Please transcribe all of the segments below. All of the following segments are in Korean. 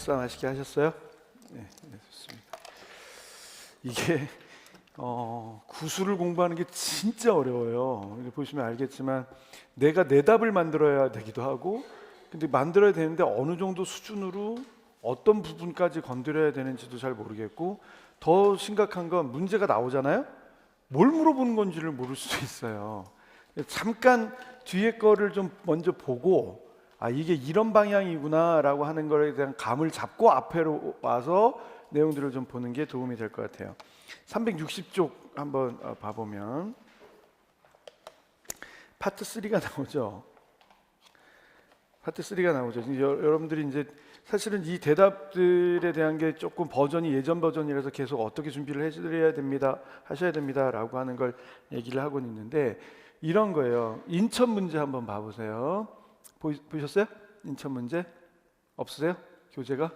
식사 맛있게 하셨어요? 네, 좋습니다. 이게 구술을 공부하는 게 진짜 어려워요. 보시면 알겠지만 내가 내 답을 만들어야 되기도 하고, 근데 만들어야 되는데 어느 정도 수준으로 어떤 부분까지 건드려야 되는지도 잘 모르겠고, 더 심각한 건 문제가 나오잖아요. 뭘 물어보는 건지를 모를 수도 있어요. 잠깐 뒤에 거를 좀 먼저 보고, 아 이게 이런 방향이구나라고 하는 거에 대한 감을 잡고 앞으로 와서 내용들을 좀 보는 게 도움이 될 것 같아요. 360쪽 한번 봐보면 파트 3가 나오죠. 파트 3가 나오죠. 여러분들이 이제 사실은 이 대답들에 대한 게 조금 버전이 예전 버전이라서 계속 어떻게 준비를 해드려야 됩니다, 하셔야 됩니다라고 하는 걸 얘기를 하고 있는데, 이런 거예요. 인천 문제 한번 봐보세요. 보셨어요? 인천 문제 없으세요? 교재가?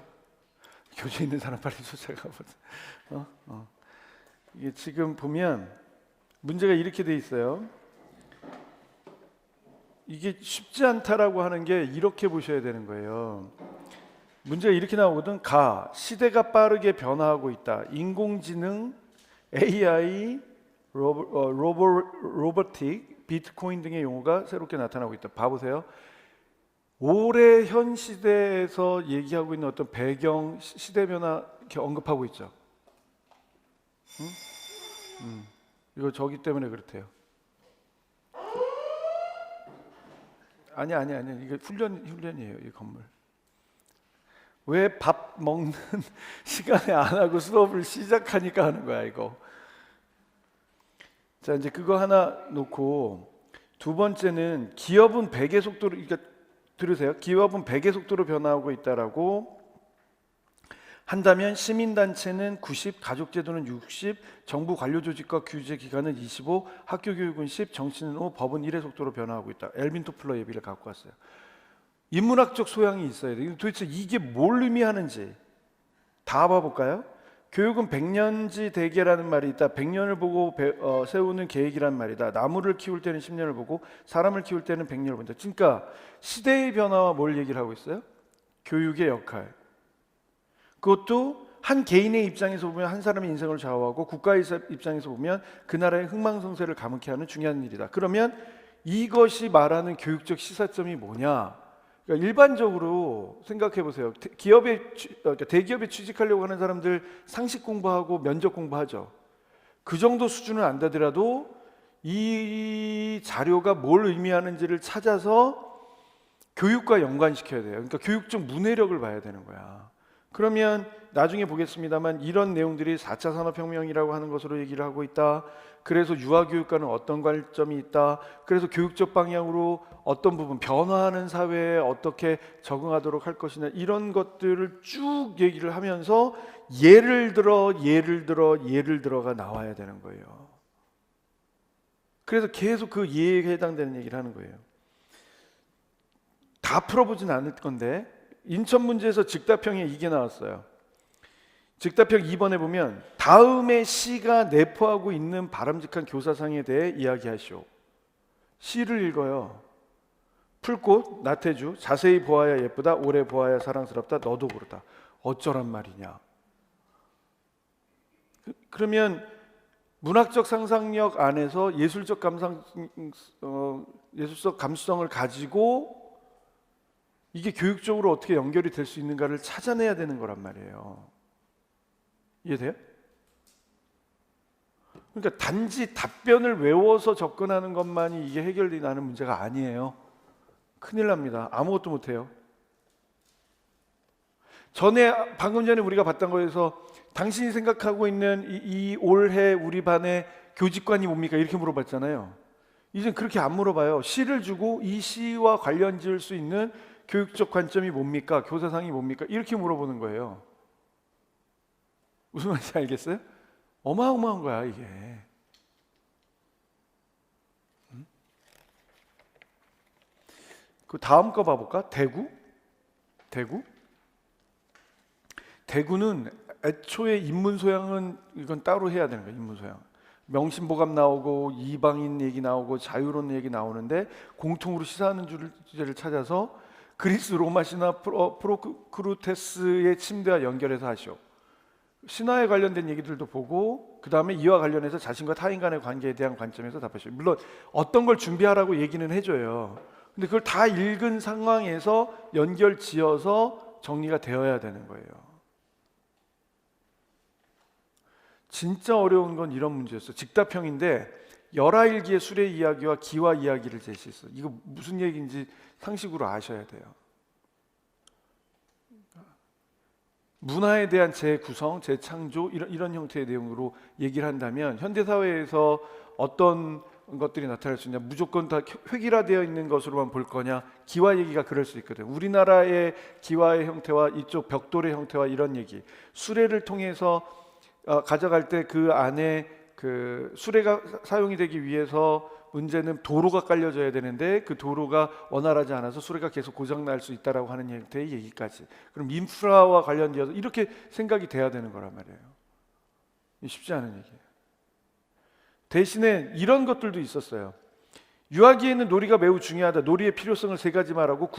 교재 있는 사람 빨리 쫓아가 보세요. 이게 지금 보면 문제가 이렇게 돼 있어요. 이게 쉽지 않다라고 하는 게 이렇게 보셔야 되는 거예요. 문제가 이렇게 나오거든. 시대가 빠르게 변화하고 있다. 인공지능, AI, 로보틱, 비트코인 등의 용어가 새롭게 나타나고 있다. 봐보세요. 올해 현 시대에서 얘기하고 있는 어떤 배경, 시대 변화 이렇게 언급하고 있죠. 이거 저기 때문에 그렇대요. 아니 이게 훈련이에요. 이 건물. 왜 밥 먹는 시간에 안 하고 수업을 시작하니까 하는 거야 이거. 자, 이제 그거 하나 놓고, 두 번째는 기업은 베개 속도로, 그러니까 들으세요. 기업은 베개 속도로 변화하고 있다라고 한다면 시민단체는 90, 가족제도는 60, 정부 관료조직과 규제기관은 25, 학교교육은 10, 정치는 5, 법은 1의 속도로 변화하고 있다. 엘빈 토플러 예비를 갖고 왔어요. 인문학적 소양이 있어야 돼요. 도대체 이게 뭘 의미하는지 다 봐볼까요? 교육은 백년지 대계라는 말이 있다. 100년을 보고 세우는 계획이란 말이다. 나무를 키울 때는 10년을 보고 사람을 키울 때는 100년을 본다. 그러니까 시대의 변화와 뭘 얘기를 하고 있어요? 교육의 역할. 그것도 한 개인의 입장에서 보면 한 사람의 인생을 좌우하고, 국가의 입장에서 보면 그 나라의 흥망성쇠를 가물게 하는 중요한 일이다. 그러면 이것이 말하는 교육적 시사점이 뭐냐? 그러니까 일반적으로 생각해 보세요. 대기업에 취직하려고 하는 사람들 상식 공부하고 면접 공부하죠. 그 정도 수준은 안 되더라도 이 자료가 뭘 의미하는지를 찾아서 교육과 연관시켜야 돼요. 그러니까 교육적 문해력을 봐야 되는 거야. 그러면 나중에 보겠습니다만 이런 내용들이 4차 산업혁명이라고 하는 것으로 얘기를 하고 있다. 그래서 유아교육과는 어떤 관점이 있다. 그래서 교육적 방향으로 어떤 부분, 변화하는 사회에 어떻게 적응하도록 할 것이냐, 이런 것들을 쭉 얘기를 하면서 예를 들어가 나와야 되는 거예요. 그래서 계속 그 예에 해당되는 얘기를 하는 거예요. 다 풀어보진 않을 건데, 인천 문제에서 즉답형에 이게 나왔어요. 즉답형 2번에 보면 다음의 시가 내포하고 있는 바람직한 교사상에 대해 이야기하시오. 시를 읽어요. 풀꽃, 나태주, 자세히 보아야 예쁘다, 오래 보아야 사랑스럽다, 너도 그렇다. 어쩌란 말이냐. 그러면 문학적 상상력 안에서 예술적 감수성을 가지고 이게 교육적으로 어떻게 연결이 될 수 있는가를 찾아내야 되는 거란 말이에요. 이해돼요? 그러니까 단지 답변을 외워서 접근하는 것만이 이게 해결이 나는 문제가 아니에요. 큰일 납니다. 아무것도 못해요. 방금 전에 우리가 봤던 거에서 당신이 생각하고 있는 이 올해 우리 반의 교직관이 뭡니까? 이렇게 물어봤잖아요. 이젠 그렇게 안 물어봐요. 시를 주고 이 시와 관련 지을 수 있는 교육적 관점이 뭡니까? 교사상이 뭡니까? 이렇게 물어보는 거예요. 무슨 말인지 알겠어요? 어마어마한 거야 이게. 그 다음 거 봐볼까? 대구는 애초에 인문소양은 이건 따로 해야 되는 거예요. 인문소양. 명심보감 나오고 이방인 얘기 나오고 자유론 얘기 나오는데 공통으로 시사하는 주제를 찾아서 그리스 로마 신화 프로크루테스의 침대와 연결해서 하시오. 신화에 관련된 얘기들도 보고 그 다음에 이와 관련해서 자신과 타인 간의 관계에 대한 관점에서 답하시오. 물론 어떤 걸 준비하라고 얘기는 해줘요. 근데 그걸 다 읽은 상황에서 연결 지어서 정리가 되어야 되는 거예요. 진짜 어려운 건 이런 문제였어요. 직답형인데 열하일기의 수레 이야기와 기와 이야기를 제시했어요. 이거 무슨 얘기인지 상식으로 아셔야 돼요. 문화에 대한 재구성, 재창조 이런 형태의 내용으로 얘기를 한다면 현대 사회에서 어떤 것들이 나타날 수 있냐? 무조건 다 획일화되어 있는 것으로만 볼 거냐? 기와 얘기가 그럴 수 있거든요. 우리나라의 기와의 형태와 이쪽 벽돌의 형태와 이런 얘기, 수레를 통해서 가져갈 때 그 안에 그 수레가 사용이 되기 위해서 문제는 도로가 깔려져야 되는데 그 도로가 원활하지 않아서 수레가 계속 고장날 수 있다라고 하는 형태의 얘기까지. 그럼 인프라와 관련되어서 이렇게 생각이 돼야 되는 거란 말이에요. 쉽지 않은 얘기예요. 대신에 이런 것들도 있었어요. 유아기에는 놀이가 매우 중요하다. 놀이의 필요성을 세 가지 말하고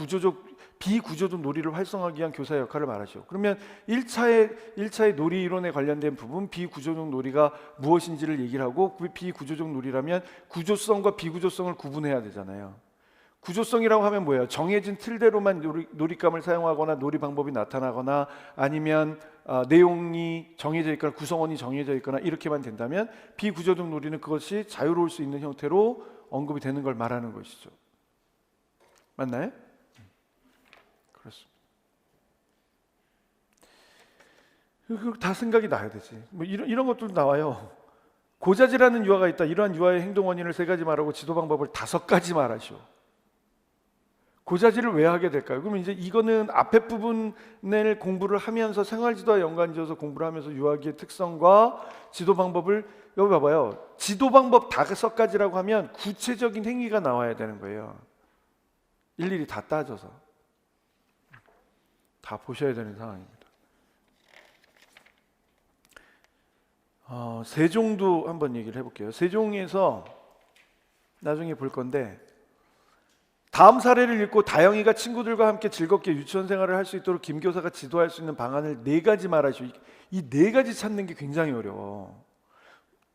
비구조적 놀이를 활성화하기 위한 교사의 역할을 말하죠. 그러면 1차의 놀이 이론에 관련된 부분, 비구조적 놀이가 무엇인지를 얘기를 하고, 그 비구조적 놀이라면 구조성과 비구조성을 구분해야 되잖아요. 구조성이라고 하면 뭐예요? 정해진 틀대로만 놀잇감을 사용하거나 놀이 방법이 나타나거나 아니면 내용이 정해져 있거나 구성원이 정해져 있거나 이렇게만 된다면, 비구조적 놀이는 그것이 자유로울 수 있는 형태로 언급이 되는 걸 말하는 것이죠. 맞나요? 그렇습니다. 다 생각이 나야 되지. 뭐 이런 것들도 나와요. 고자질하는 유아가 있다. 이러한 유아의 행동 원인을 세 가지 말하고 지도 방법을 5가지 말하시오. 고자질을 왜 하게 될까요? 그러면 이제 이거는 앞에 부분을 공부를 하면서 생활지도와 연관지어서 공부를 하면서 유아기의 특성과 지도 방법을, 여기 봐봐요. 지도 방법 5가지라고 하면 구체적인 행위가 나와야 되는 거예요. 일일이 다 따져서 다 보셔야 되는 상황입니다. 세종도 한번 얘기를 해볼게요. 세종에서 나중에 볼 건데, 다음 사례를 읽고 다영이가 친구들과 함께 즐겁게 유치원 생활을 할 수 있도록 김 교사가 지도할 수 있는 방안을 4가지 말하시오. 이 4가지 찾는 게 굉장히 어려워.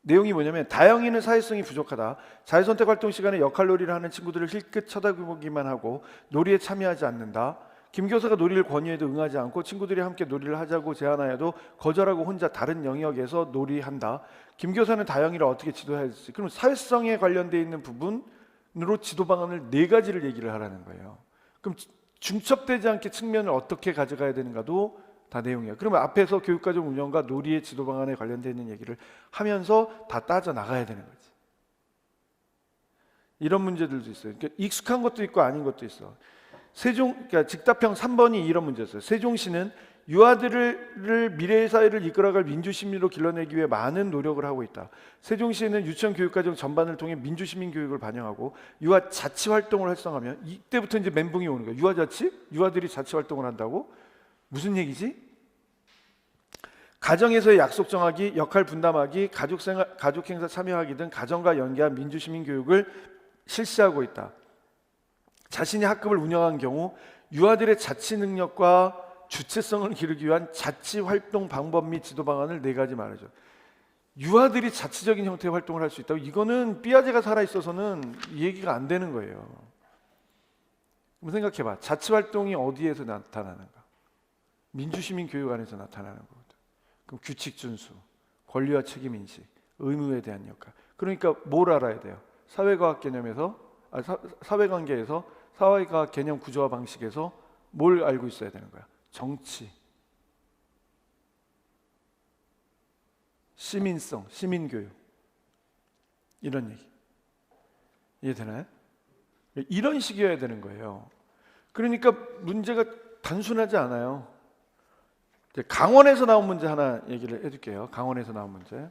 내용이 뭐냐면, 다영이는 사회성이 부족하다. 자유선택 활동 시간에 역할놀이를 하는 친구들을 힐끗 쳐다보기만 하고 놀이에 참여하지 않는다. 김 교사가 놀이를 권유해도 응하지 않고 친구들이 함께 놀이를 하자고 제안하여도 거절하고 혼자 다른 영역에서 놀이한다. 김 교사는 다영이를 어떻게 지도해야 할지. 그럼 사회성에 관련되어 있는 부분으로 지도 방안을 4가지를 얘기를 하라는 거예요. 그럼 중첩되지 않게 측면을 어떻게 가져가야 되는가도 다 내용이에요. 그러면 앞에서 교육과정 운영과 놀이의 지도 방안에 관련되어 있는 얘기를 하면서 다 따져 나가야 되는 거지. 이런 문제들도 있어요. 그러니까 익숙한 것도 있고 아닌 것도 있어. 그러니까 직답형 3번이 이런 문제였어요. 세종시는 유아들을 미래의 사회를 이끌어갈 민주시민으로 길러내기 위해 많은 노력을 하고 있다. 세종시는 유치원 교육과정 전반을 통해 민주시민 교육을 반영하고 유아 자치 활동을 활성화하며, 이때부터 이제 멘붕이 오는 거예요. 유아 자치? 유아들이 자치 활동을 한다고? 무슨 얘기지? 가정에서의 약속 정하기, 역할 분담하기, 가족 행사 참여하기 등 가정과 연계한 민주시민 교육을 실시하고 있다. 자신이 학급을 운영한 경우 유아들의 자치 능력과 주체성을 기르기 위한 자치 활동 방법 및 지도 방안을 4가지 말하죠. 유아들이 자치적인 형태의 활동을 할 수 있다고? 이거는 삐아제가 살아있어서는 얘기가 안 되는 거예요. 그럼 생각해봐. 자치 활동이 어디에서 나타나는가? 민주시민 교육 안에서 나타나는 거거든. 그럼 규칙 준수, 권리와 책임 인식, 의무에 대한 역할. 그러니까 뭘 알아야 돼요? 사회과학 개념에서, 사회관계에서, 사회과학 개념 구조화 방식에서 뭘 알고 있어야 되는 거야? 정치, 시민성, 시민교육, 이런 얘기. 이해되나요? 이런 식이어야 되는 거예요. 그러니까 문제가 단순하지 않아요. 강원에서 나온 문제 하나 얘기를 해줄게요. 강원에서 나온 문제.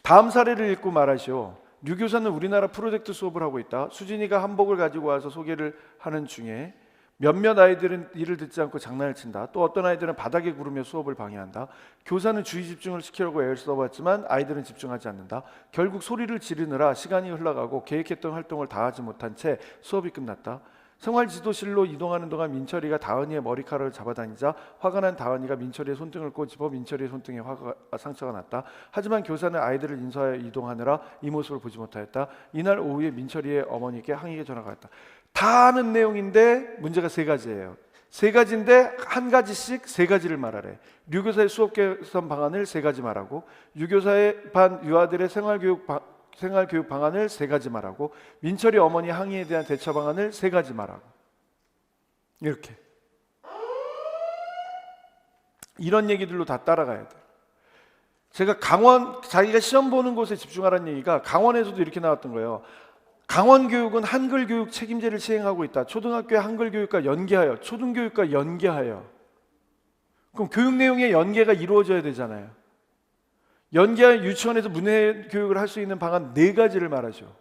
다음 사례를 읽고 말하시오. 류 교사는 우리나라 프로젝트 수업을 하고 있다. 수진이가 한복을 가지고 와서 소개를 하는 중에 몇몇 아이들은 이를 듣지 않고 장난을 친다. 또 어떤 아이들은 바닥에 구르며 수업을 방해한다. 교사는 주의 집중을 시키려고 애를 써봤지만 아이들은 집중하지 않는다. 결국 소리를 지르느라 시간이 흘러가고 계획했던 활동을 다 하지 못한 채 수업이 끝났다. 생활 지도실로 이동하는 동안 민철이가 다은이의 머리카락을 잡아다니자 화가 난 다은이가 민철이의 손등을 꼬집어 민철이의 손등에 상처가 났다. 하지만 교사는 아이들을 인수하여 이동하느라 이 모습을 보지 못하였다. 이날 오후에 민철이의 어머니께 항의의 전화가 왔다. 다 아는 내용인데 문제가 세 가지예요. 세 가지인데 한 가지씩 세 가지를 말하래. 류교사의 수업 개선 방안을 세 가지 말하고, 유교사의 반 유아들의 생활교육 방안을 세 가지 말하고, 민철이 어머니 항의에 대한 대처 방안을 세 가지 말하고. 이렇게 이런 얘기들로 다 따라가야 돼. 제가 자기가 시험 보는 곳에 집중하라는 얘기가 강원에서도 이렇게 나왔던 거예요. 강원교육은 한글교육 책임제를 시행하고 있다. 초등학교의 한글교육과 연계하여, 초등교육과 연계하여. 그럼 교육 내용의 연계가 이루어져야 되잖아요. 연계하여 유치원에서 문해교육을 할 수 있는 방안 네 가지를 말하죠.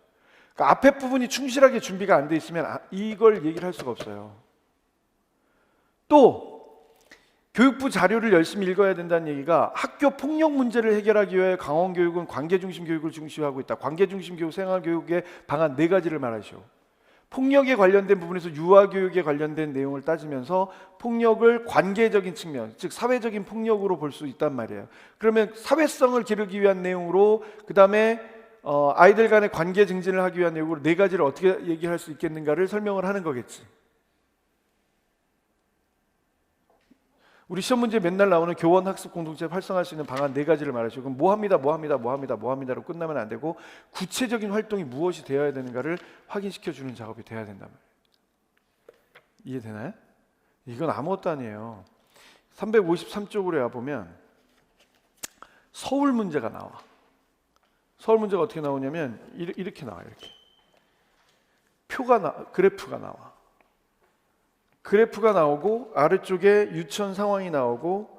그러니까 앞에 부분이 충실하게 준비가 안 돼 있으면 이걸 얘기를 할 수가 없어요. 또 교육부 자료를 열심히 읽어야 된다는 얘기가 학교 폭력 문제를 해결하기 위해 강원교육은 관계중심 교육을 중시하고 있다. 관계중심 교육, 생활교육의 방안 네 가지를 말하죠. 폭력에 관련된 부분에서 유아교육에 관련된 내용을 따지면서 폭력을 관계적인 측면, 즉 사회적인 폭력으로 볼 수 있단 말이에요. 그러면 사회성을 기르기 위한 내용으로, 그 다음에 아이들 간의 관계 증진을 하기 위한 내용으로 네 가지를 어떻게 얘기할 수 있겠는가를 설명을 하는 거겠지. 우리 시험 문제에 맨날 나오는 교원 학습 공동체 활성화할 수 있는 방안 네 가지를 말하죠. 그럼 뭐합니다로 끝나면 안 되고 구체적인 활동이 무엇이 되어야 되는가를 확인시켜 주는 작업이 돼야 된단 말이에요. 이해되나요? 이건 아무것도 아니에요. 353쪽으로 와보면 서울 문제가 나와. 서울 문제가 어떻게 나오냐면 이렇게 나와요. 이렇게 그래프가 나와. 그래프가 나오고 아래쪽에 유치원 상황이 나오고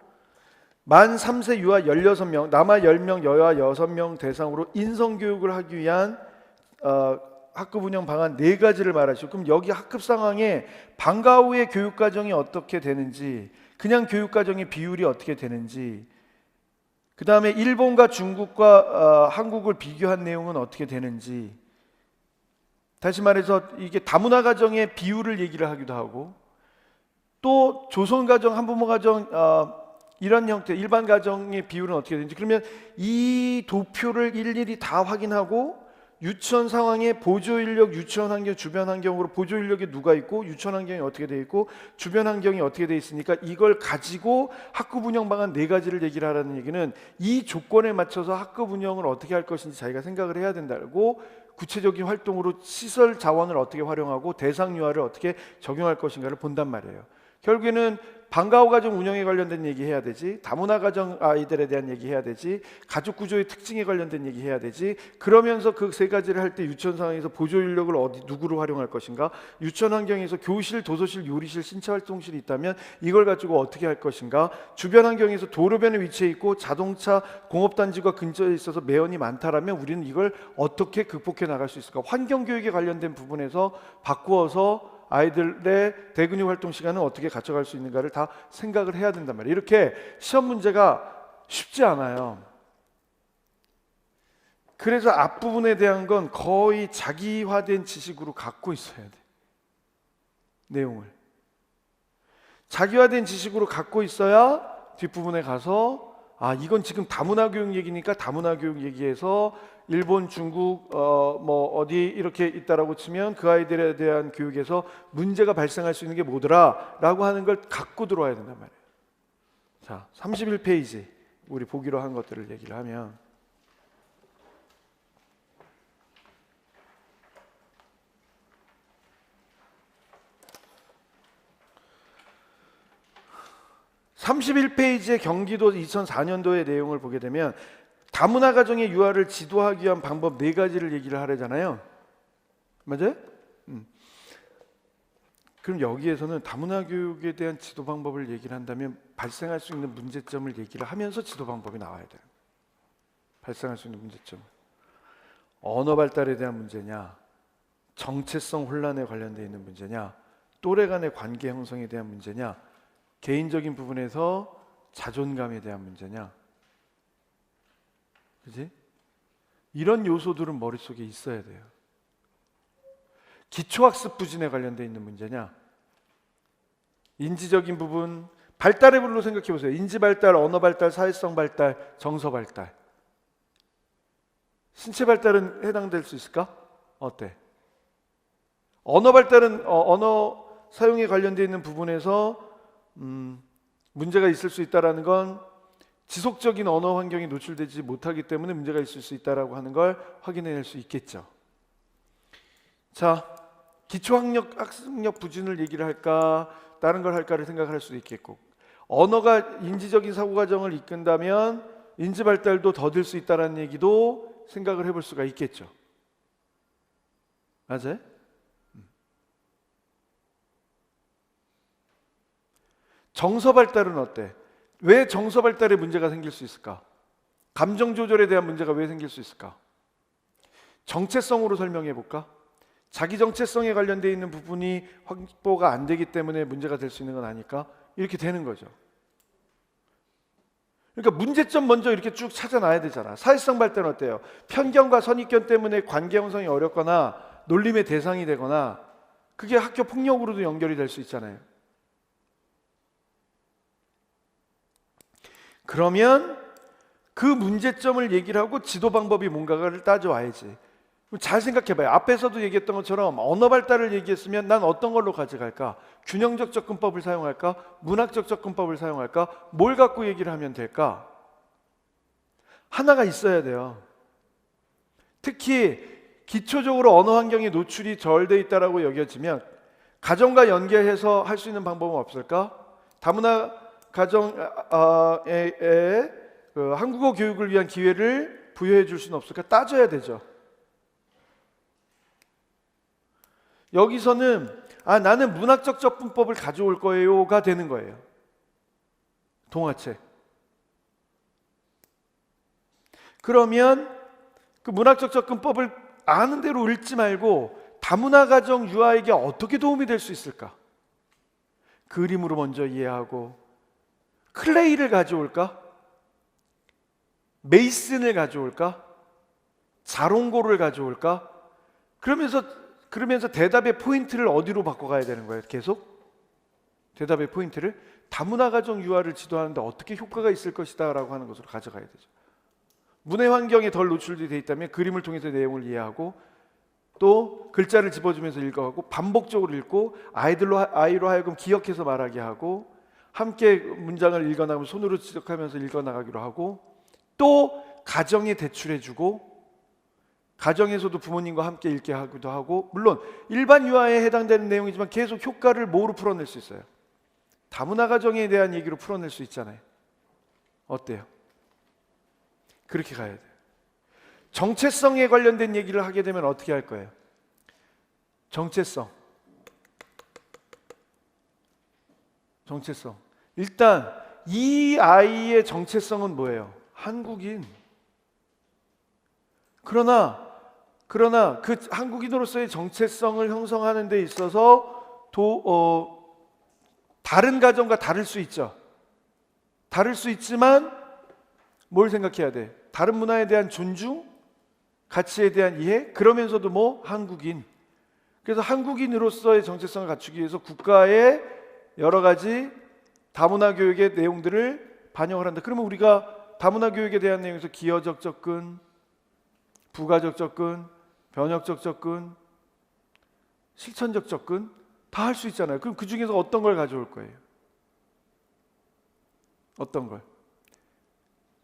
만 3세 유아 16명, 남아 10명, 여아 6명 대상으로 인성교육을 하기 위한 학급 운영 방안 네 가지를 말하시고, 그럼 여기 학급 상황에 방과 후의 교육과정이 어떻게 되는지, 그냥 교육과정의 비율이 어떻게 되는지, 그 다음에 일본과 중국과 한국을 비교한 내용은 어떻게 되는지, 다시 말해서 이게 다문화 가정의 비율을 얘기를 하기도 하고, 또 조선 가정, 한부모 가정 이런 형태 일반 가정의 비율은 어떻게 되는지, 그러면 이 도표를 일일이 다 확인하고 유치원 상황의 보조 인력, 유치원 환경, 주변 환경으로 보조 인력이 누가 있고 유치원 환경이 어떻게 돼 있고 주변 환경이 어떻게 돼 있으니까 이걸 가지고 학급 운영 방안 네 가지를 얘기를 하라는 얘기는 이 조건에 맞춰서 학급 운영을 어떻게 할 것인지 자기가 생각을 해야 된다고, 구체적인 활동으로 시설 자원을 어떻게 활용하고 대상 유아를 어떻게 적용할 것인가를 본단 말이에요. 결국에는 방과 후 가정 운영에 관련된 얘기 해야 되지, 다문화 가정 아이들에 대한 얘기 해야 되지, 가족 구조의 특징에 관련된 얘기 해야 되지. 그러면서 그 세 가지를 할 때 유치원 상황에서 보조 인력을 누구로 활용할 것인가, 유치원 환경에서 교실, 도서실, 요리실, 신체 활동실이 있다면 이걸 가지고 어떻게 할 것인가, 주변 환경에서 도로변에 위치해 있고 자동차 공업단지가 근처에 있어서 매연이 많다라면 우리는 이걸 어떻게 극복해 나갈 수 있을까. 환경 교육에 관련된 부분에서 바꾸어서 아이들의 대근육 활동 시간을 어떻게 갖춰갈 수 있는가를 다 생각을 해야 된단 말이에요. 이렇게 시험 문제가 쉽지 않아요. 그래서 앞부분에 대한 건 거의 자기화된 지식으로 갖고 있어야 돼. 내용을 자기화된 지식으로 갖고 있어야 뒷부분에 가서 이건 지금 다문화 교육 얘기니까 다문화 교육 얘기해서 일본, 중국, 어디 이렇게 있다라고 치면 그 아이들에 대한 교육에서 문제가 발생할 수 있는 게 뭐더라 라고 하는 걸 갖고 들어와야 된단 말이에요. 자, 31페이지 우리 보기로 한 것들을 얘기를 하면, (31페이지의) 경기도 2004년도의 내용을 보게 되면 다문화 가정의 유아를 지도하기 위한 방법 네 가지를 얘기를 하려잖아요. 맞아요? 그럼 여기에서는 다문화 교육에 대한 지도 방법을 얘기를 한다면 발생할 수 있는 문제점을 얘기를 하면서 지도 방법이 나와야 돼요. 발생할 수 있는 문제점, 언어 발달에 대한 문제냐, 정체성 혼란에 관련되어 있는 문제냐, 또래 간의 관계 형성에 대한 문제냐, 개인적인 부분에서 자존감에 대한 문제냐, 그지? 이런 요소들은 머릿속에 있어야 돼요. 기초학습 부진에 관련되어 있는 문제냐? 인지적인 부분, 발달의 부분으로 생각해 보세요. 인지 발달, 언어 발달, 사회성 발달, 정서 발달. 신체 발달은 해당될 수 있을까? 어때? 언어 발달은 언어 사용에 관련되어 있는 부분에서 문제가 있을 수 있다는 건 지속적인 언어 환경에 노출되지 못하기 때문에 문제가 있을 수 있다라고 하는 걸 확인해낼 수 있겠죠. 자, 기초학력 학습력 부진을 얘기를 할까, 다른 걸 할까를 생각할 수도 있겠고, 언어가 인지적인 사고 과정을 이끈다면 인지 발달도 더딜 수 있다는 얘기도 생각을 해볼 수가 있겠죠. 맞아요? 정서 발달은 어때? 왜 정서 발달에 문제가 생길 수 있을까? 감정 조절에 대한 문제가 왜 생길 수 있을까? 정체성으로 설명해 볼까? 자기 정체성에 관련되어 있는 부분이 확보가 안 되기 때문에 문제가 될 수 있는 건 아닐까? 이렇게 되는 거죠. 그러니까 문제점 먼저 이렇게 쭉 찾아놔야 되잖아. 사회성 발달은 어때요? 편견과 선입견 때문에 관계 형성이 어렵거나 놀림의 대상이 되거나 그게 학교 폭력으로도 연결이 될 수 있잖아요. 그러면 그 문제점을 얘기를 하고 지도 방법이 뭔가를 따져와야지. 잘 생각해봐요. 앞에서도 얘기했던 것처럼 언어 발달을 얘기했으면 난 어떤 걸로 가져갈까? 균형적 접근법을 사용할까? 문학적 접근법을 사용할까? 뭘 갖고 얘기를 하면 될까? 하나가 있어야 돼요. 특히 기초적으로 언어 환경에 노출이 덜 돼 있다라고 여겨지면 가정과 연계해서 할 수 있는 방법은 없을까? 다문화 가정에 한국어 교육을 위한 기회를 부여해 줄 수는 없을까? 따져야 되죠. 여기서는 나는 문학적 접근법을 가져올 거예요가 되는 거예요. 동화책. 그러면 그 문학적 접근법을 아는 대로 읽지 말고 다문화 가정 유아에게 어떻게 도움이 될 수 있을까? 그림으로 먼저 이해하고, 클레이를 가져올까? 메이슨을 가져올까? 자롱고를 가져올까? 그러면서 대답의 포인트를 어디로 바꿔가야 되는 거예요? 계속 대답의 포인트를 다문화 가정 유아를 지도하는데 어떻게 효과가 있을 것이다 라고 하는 것으로 가져가야 되죠. 문해 환경에 덜 노출이 돼 있다면 그림을 통해서 내용을 이해하고, 또 글자를 집어주면서 읽어가고, 반복적으로 읽고, 아이로 하여금 기억해서 말하게 하고, 함께 문장을 읽어나가면 손으로 지적하면서 읽어나가기로 하고, 또 가정에 대출해주고, 가정에서도 부모님과 함께 읽게 하기도 하고, 물론 일반 유아에 해당되는 내용이지만 계속 효과를 뭐로 풀어낼 수 있어요? 다문화 가정에 대한 얘기로 풀어낼 수 있잖아요. 어때요? 그렇게 가야 돼요. 정체성에 관련된 얘기를 하게 되면 어떻게 할 거예요? 정체성. 일단 이 아이의 정체성은 뭐예요? 한국인. 그러나 그 한국인으로서의 정체성을 형성하는 데 있어서 다른 가정과 다를 수 있죠. 다를 수 있지만 뭘 생각해야 돼? 다른 문화에 대한 존중, 가치에 대한 이해, 그러면서도 한국인. 그래서 한국인으로서의 정체성을 갖추기 위해서 국가의 여러 가지 다문화 교육의 내용들을 반영을 한다. 그러면 우리가 다문화 교육에 대한 내용에서 기여적 접근, 부가적 접근, 변혁적 접근, 실천적 접근 다 할 수 있잖아요. 그럼 그 중에서 어떤 걸 가져올 거예요? 어떤 걸?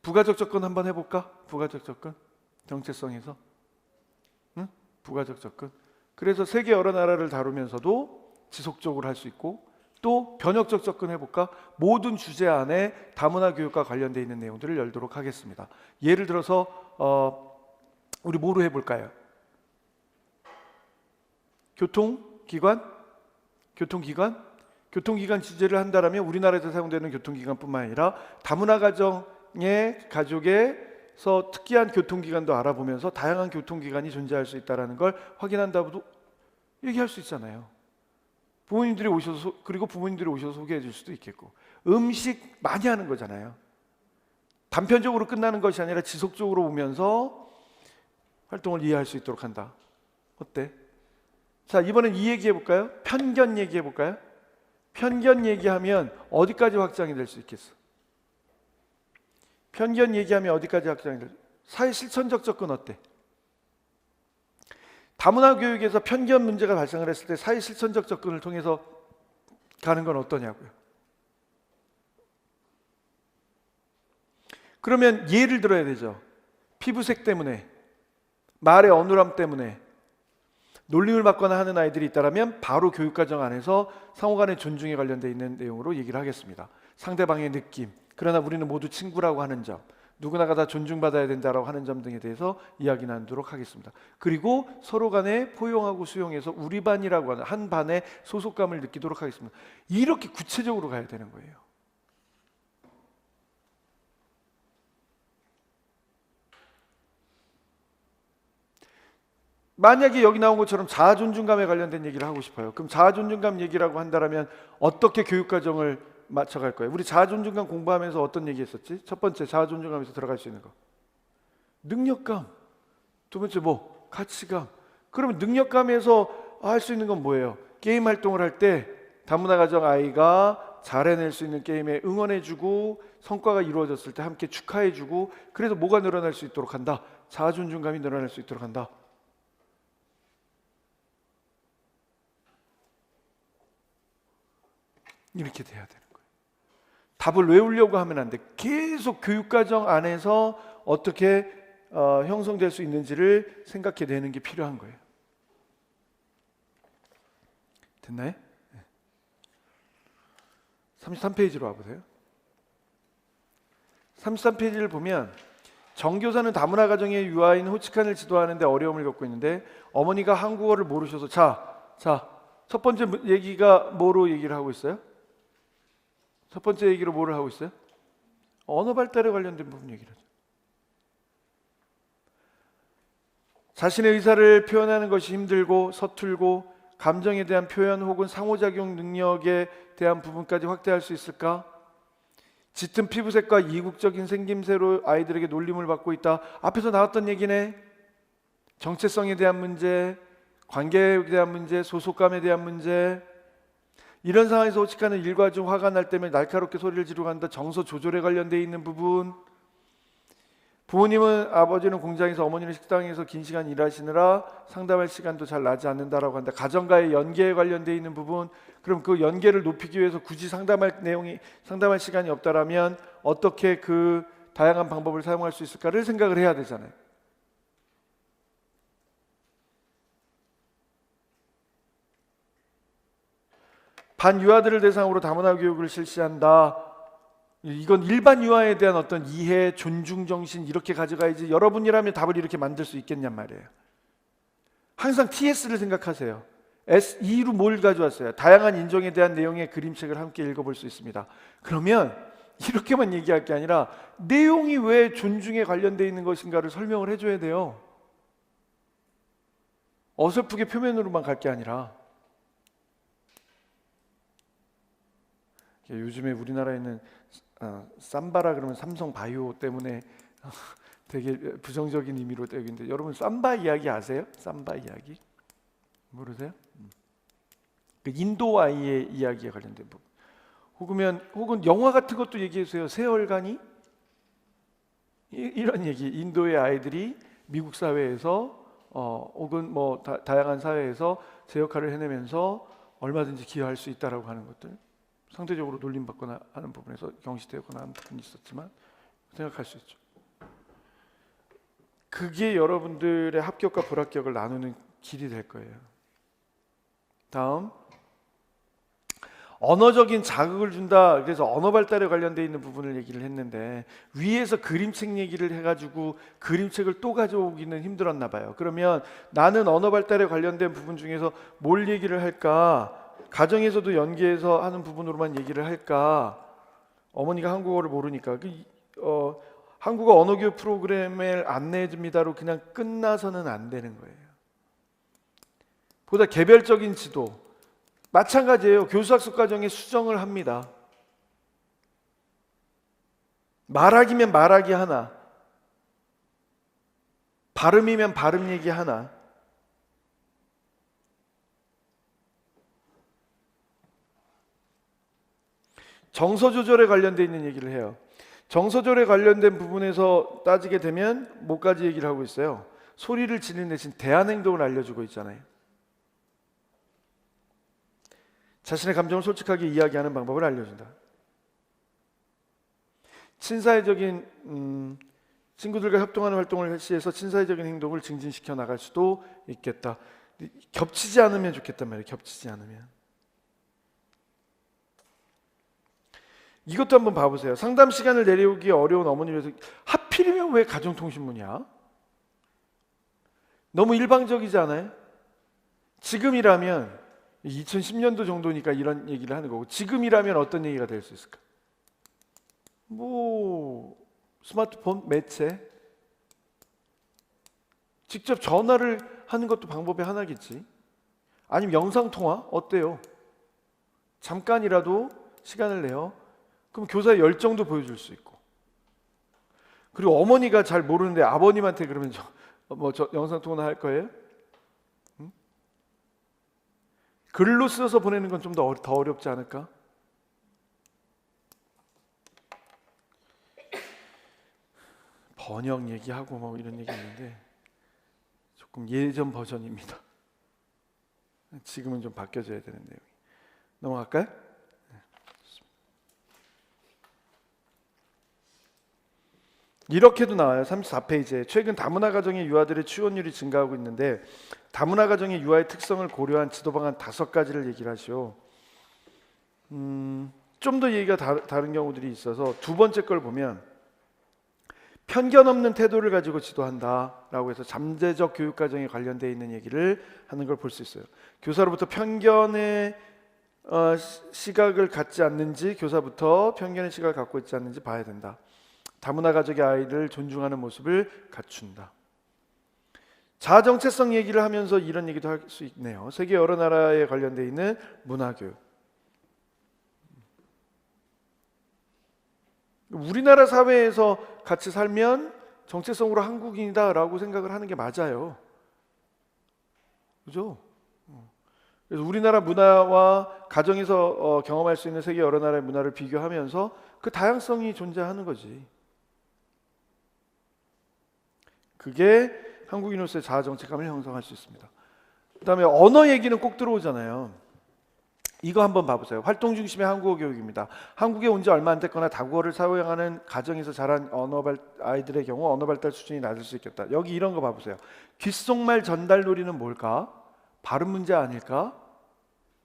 부가적 접근 한번 해볼까? 부가적 접근 정체성에서, 부가적 접근. 그래서 세계 여러 나라를 다루면서도 지속적으로 할 수 있고, 또 변혁적 접근 해볼까? 모든 주제 안에 다문화 교육과 관련되어 있는 내용들을 열도록 하겠습니다. 예를 들어서 우리 뭐로 해볼까요? 교통기관 주제를 한다면 우리나라에서 사용되는 교통기관뿐만 아니라 다문화 가정의 가족에서 특이한 교통기관도 알아보면서 다양한 교통기관이 존재할 수 있다는 걸 확인한다고도 얘기할 수 있잖아요. 부모님들이 오셔서 소개해 줄 수도 있겠고, 음식 많이 하는 거잖아요. 단편적으로 끝나는 것이 아니라 지속적으로 오면서 활동을 이해할 수 있도록 한다. 어때? 자, 이번엔 이 얘기해 볼까요? 편견 얘기해 볼까요? 편견 얘기하면 어디까지 확장이 될 수 있겠어? 편견 얘기하면 어디까지 확장이 될 수? 사회 실천적 접근 어때? 다문화 교육에서 편견 문제가 발생을 했을 때 사회 실천적 접근을 통해서 가는 건 어떠냐고요. 그러면 예를 들어야 되죠. 피부색 때문에, 말의 어눌함 때문에 놀림을 받거나 하는 아이들이 있다면 바로 교육과정 안에서 상호간의 존중에 관련되어 있는 내용으로 얘기를 하겠습니다. 상대방의 느낌, 그러나 우리는 모두 친구라고 하는 점, 누구나가 다 존중받아야 된다라고 하는 점 등에 대해서 이야기 나누도록 하겠습니다. 그리고 서로 간에 포용하고 수용해서 우리 반이라고 하는 한 반의 소속감을 느끼도록 하겠습니다. 이렇게 구체적으로 가야 되는 거예요. 만약에 여기 나온 것처럼 자아존중감에 관련된 얘기를 하고 싶어요. 그럼 자아존중감 얘기라고 한다면 어떻게 교육과정을 맞춰갈 거예요? 우리 자아존중감 공부하면서 어떤 얘기 했었지? 첫 번째, 자아존중감에서 들어갈 수 있는 거 능력감. 두 번째 뭐? 가치감. 그러면 능력감에서 할 수 있는 건 뭐예요? 게임 활동을 할 때 다문화 가정 아이가 잘 해낼 수 있는 게임에 응원해주고 성과가 이루어졌을 때 함께 축하해주고, 그래서 뭐가 늘어날 수 있도록 한다? 자아존중감이 늘어날 수 있도록 한다. 이렇게 돼야 되는 거예요. 답을 외우려고 하면 안 돼. 계속 교육과정 안에서 어떻게 형성될 수 있는지를 생각해 내는 게 필요한 거예요. 됐나요? 33페이지로 와보세요. 33페이지를 보면 정교사는 다문화 가정의 유아인 호치칸을 지도하는데 어려움을 겪고 있는데 어머니가 한국어를 모르셔서 첫 번째 얘기가 뭐로 얘기를 하고 있어요? 첫 번째 얘기로 뭐를 하고 있어요? 언어 발달에 관련된 부분 얘기를 하죠. 자신의 의사를 표현하는 것이 힘들고 서툴고 감정에 대한 표현 혹은 상호작용 능력에 대한 부분까지 확대할 수 있을까? 짙은 피부색과 이국적인 생김새로 아이들에게 놀림을 받고 있다. 앞에서 나왔던 얘기네. 정체성에 대한 문제, 관계에 대한 문제, 소속감에 대한 문제. 이런 상황에서 호치카는 일과 중 화가 날 때면 날카롭게 소리를 지르고 한다. 정서 조절에 관련되어 있는 부분. 부모님은 아버지는 공장에서 어머니는 식당에서 긴 시간 일하시느라 상담할 시간도 잘 나지 않는다라고 한다. 가정과의 연계에 관련되어 있는 부분. 그럼 그 연계를 높이기 위해서 굳이 상담할 시간이 없다라면 어떻게 그 다양한 방법을 사용할 수 있을까를 생각을 해야 되잖아요. 반유아들을 대상으로 다문화 교육을 실시한다. 이건 일반 유아에 대한 어떤 이해, 존중 정신 이렇게 가져가야지 여러분이라면 답을 이렇게 만들 수 있겠냔 말이에요. 항상 TS를 생각하세요. S2로 뭘 가져왔어요? 다양한 인종에 대한 내용의 그림책을 함께 읽어볼 수 있습니다. 그러면 이렇게만 얘기할 게 아니라 내용이 왜 존중에 관련되어 있는 것인가를 설명을 해줘야 돼요. 어설프게 표면으로만 갈 게 아니라. 요즘에 우리나라에는 삼바라 그러면 삼성 바이오 때문에 되게 부정적인 의미로 되고 있는데, 여러분 삼바 이야기 아세요? 삼바 이야기 모르세요? 그 인도 아이의 이야기에 관련된 부분, 혹은 영화 같은 것도 얘기해주세요. 세월간이 이런 얘기. 인도의 아이들이 미국 사회에서 혹은 뭐 다양한 사회에서 제 역할을 해내면서 얼마든지 기여할 수 있다라고 하는 것들, 상대적으로 놀림받거나 하는 부분에서 경시되거나 하는 부분이 있었지만 생각할 수 있죠. 그게 여러분들의 합격과 불합격을 나누는 길이 될 거예요. 다음, 언어적인 자극을 준다. 그래서 언어 발달에 관련되어 있는 부분을 얘기를 했는데 위에서 그림책 얘기를 해가지고 그림책을 또 가져오기는 힘들었나 봐요. 그러면 나는 언어 발달에 관련된 부분 중에서 뭘 얘기를 할까? 가정에서도 연계해서 하는 부분으로만 얘기를 할까? 어머니가 한국어를 모르니까 한국어 언어교육 프로그램을 안내해 줍니다로 그냥 끝나서는 안 되는 거예요. 보다 개별적인 지도, 마찬가지예요. 교수학습 과정에 수정을 합니다. 말하기면 말하기 하나, 발음이면 발음 얘기 하나. 정서 조절에 관련돼 있는 얘기를 해요. 정서 조절에 관련된 부분에서 따지게 되면 뭐까지 얘기를 하고 있어요? 소리를 지르는 대신 대한 행동을 알려주고 있잖아요. 자신의 감정을 솔직하게 이야기하는 방법을 알려준다. 친사회적인 친구들과 협동하는 활동을 실시해서 친사회적인 행동을 증진시켜 나갈 수도 있겠다. 겹치지 않으면 좋겠단 말이에요. 겹치지 않으면. 이것도 한번 봐보세요. 상담 시간을 내려오기 어려운 어머니를 위해서 하필이면 왜 가정통신문이야? 너무 일방적이지 않아요? 지금이라면 2010년도 정도니까 이런 얘기를 하는 거고, 지금이라면 어떤 얘기가 될 수 있을까? 뭐 스마트폰 매체, 직접 전화를 하는 것도 방법의 하나겠지. 아니면 영상통화 어때요? 잠깐이라도 시간을 내요. 그럼 교사의 열정도 보여줄 수 있고. 그리고 어머니가 잘 모르는데 아버님한테 그러면 저 영상통화 할 거예요? 응? 글로 써서 보내는 건 좀 더 어렵지 않을까? 번역 얘기하고 뭐 이런 얘기 있는데 조금 예전 버전입니다. 지금은 좀 바뀌어져야 되는 내용이. 넘어갈까요? 이렇게도 나와요. 34페이지에 최근 다문화 가정의 유아들의 취원율이 증가하고 있는데 다문화 가정의 유아의 특성을 고려한 지도 방안 5가지를 얘기를 하시오. 좀 더 얘기가 다른 경우들이 있어서 두 번째 걸 보면 편견 없는 태도를 가지고 지도한다라고 해서 잠재적 교육 과정에 관련되어 있는 얘기를 하는 걸 볼 수 있어요. 교사로부터 편견의 시각을 갖지 않는지, 교사부터 편견의 시각을 갖고 있지 않는지 봐야 된다. 다문화 가족의 아이를 존중하는 모습을 갖춘다. 자아 정체성 얘기를 하면서 이런 얘기도 할 수 있네요. 세계 여러 나라에 관련되어 있는 문화교육. 우리나라 사회에서 같이 살면 정체성으로 한국인이다라고 생각을 하는 게 맞아요. 그죠? 그래서 우리나라 문화와 가정에서 경험할 수 있는 세계 여러 나라의 문화를 비교하면서 그 다양성이 존재하는 거지. 그게 한국인으로서의 자아 정체감을 형성할 수 있습니다. 그 다음에 언어 얘기는 꼭 들어오잖아요. 이거 한번 봐보세요. 활동 중심의 한국어 교육입니다. 한국에 온 지 얼마 안 됐거나 다국어를 사용하는 가정에서 자란 아이들의 경우 언어 발달 수준이 낮을 수 있겠다. 여기 이런 거 봐보세요. 귓속말 전달 놀이는 뭘까? 발음 문제 아닐까?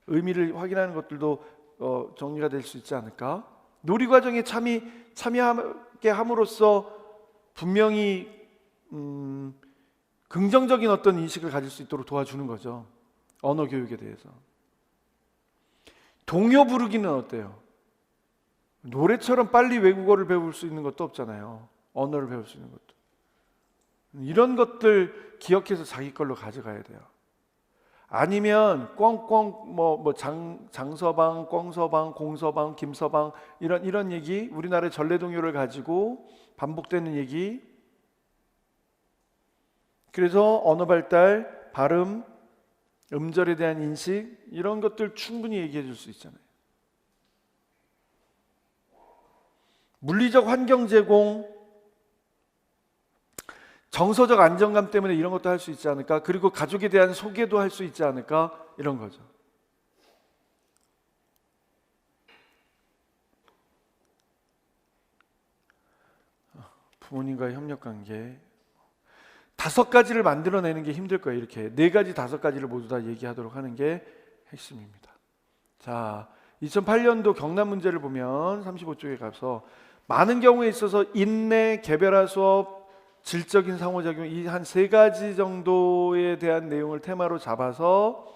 의미를 확인하는 것들도 정리가 될 수 있지 않을까? 놀이 과정에 참여하게 함으로써 분명히 긍정적인 어떤 인식을 가질 수 있도록 도와주는 거죠. 언어 교육에 대해서. 동요 부르기는 어때요? 노래처럼 빨리 외국어를 배울 수 있는 것도 없잖아요. 언어를 배울 수 있는 것도. 이런 것들 기억해서 자기 걸로 가져가야 돼요. 아니면 꽁꽁 장서방, 꽁서방, 공서방, 김서방 이런 얘기, 우리나라의 전래동요를 가지고 반복되는 얘기. 그래서 언어 발달, 발음, 음절에 대한 인식 이런 것들 충분히 얘기해 줄 수 있잖아요. 물리적 환경 제공, 정서적 안정감 때문에 이런 것도 할 수 있지 않을까? 그리고 가족에 대한 소개도 할 수 있지 않을까? 이런 거죠. 부모님과의 협력관계 5가지를 만들어내는 게 힘들 거예요. 이렇게 4가지, 5가지를 모두 다 얘기하도록 하는 게 핵심입니다. 자, 2008년도 경남 문제를 보면 35쪽에 가서 많은 경우에 있어서 인내, 개별화 수업, 질적인 상호작용 이 한 3가지 정도에 대한 내용을 테마로 잡아서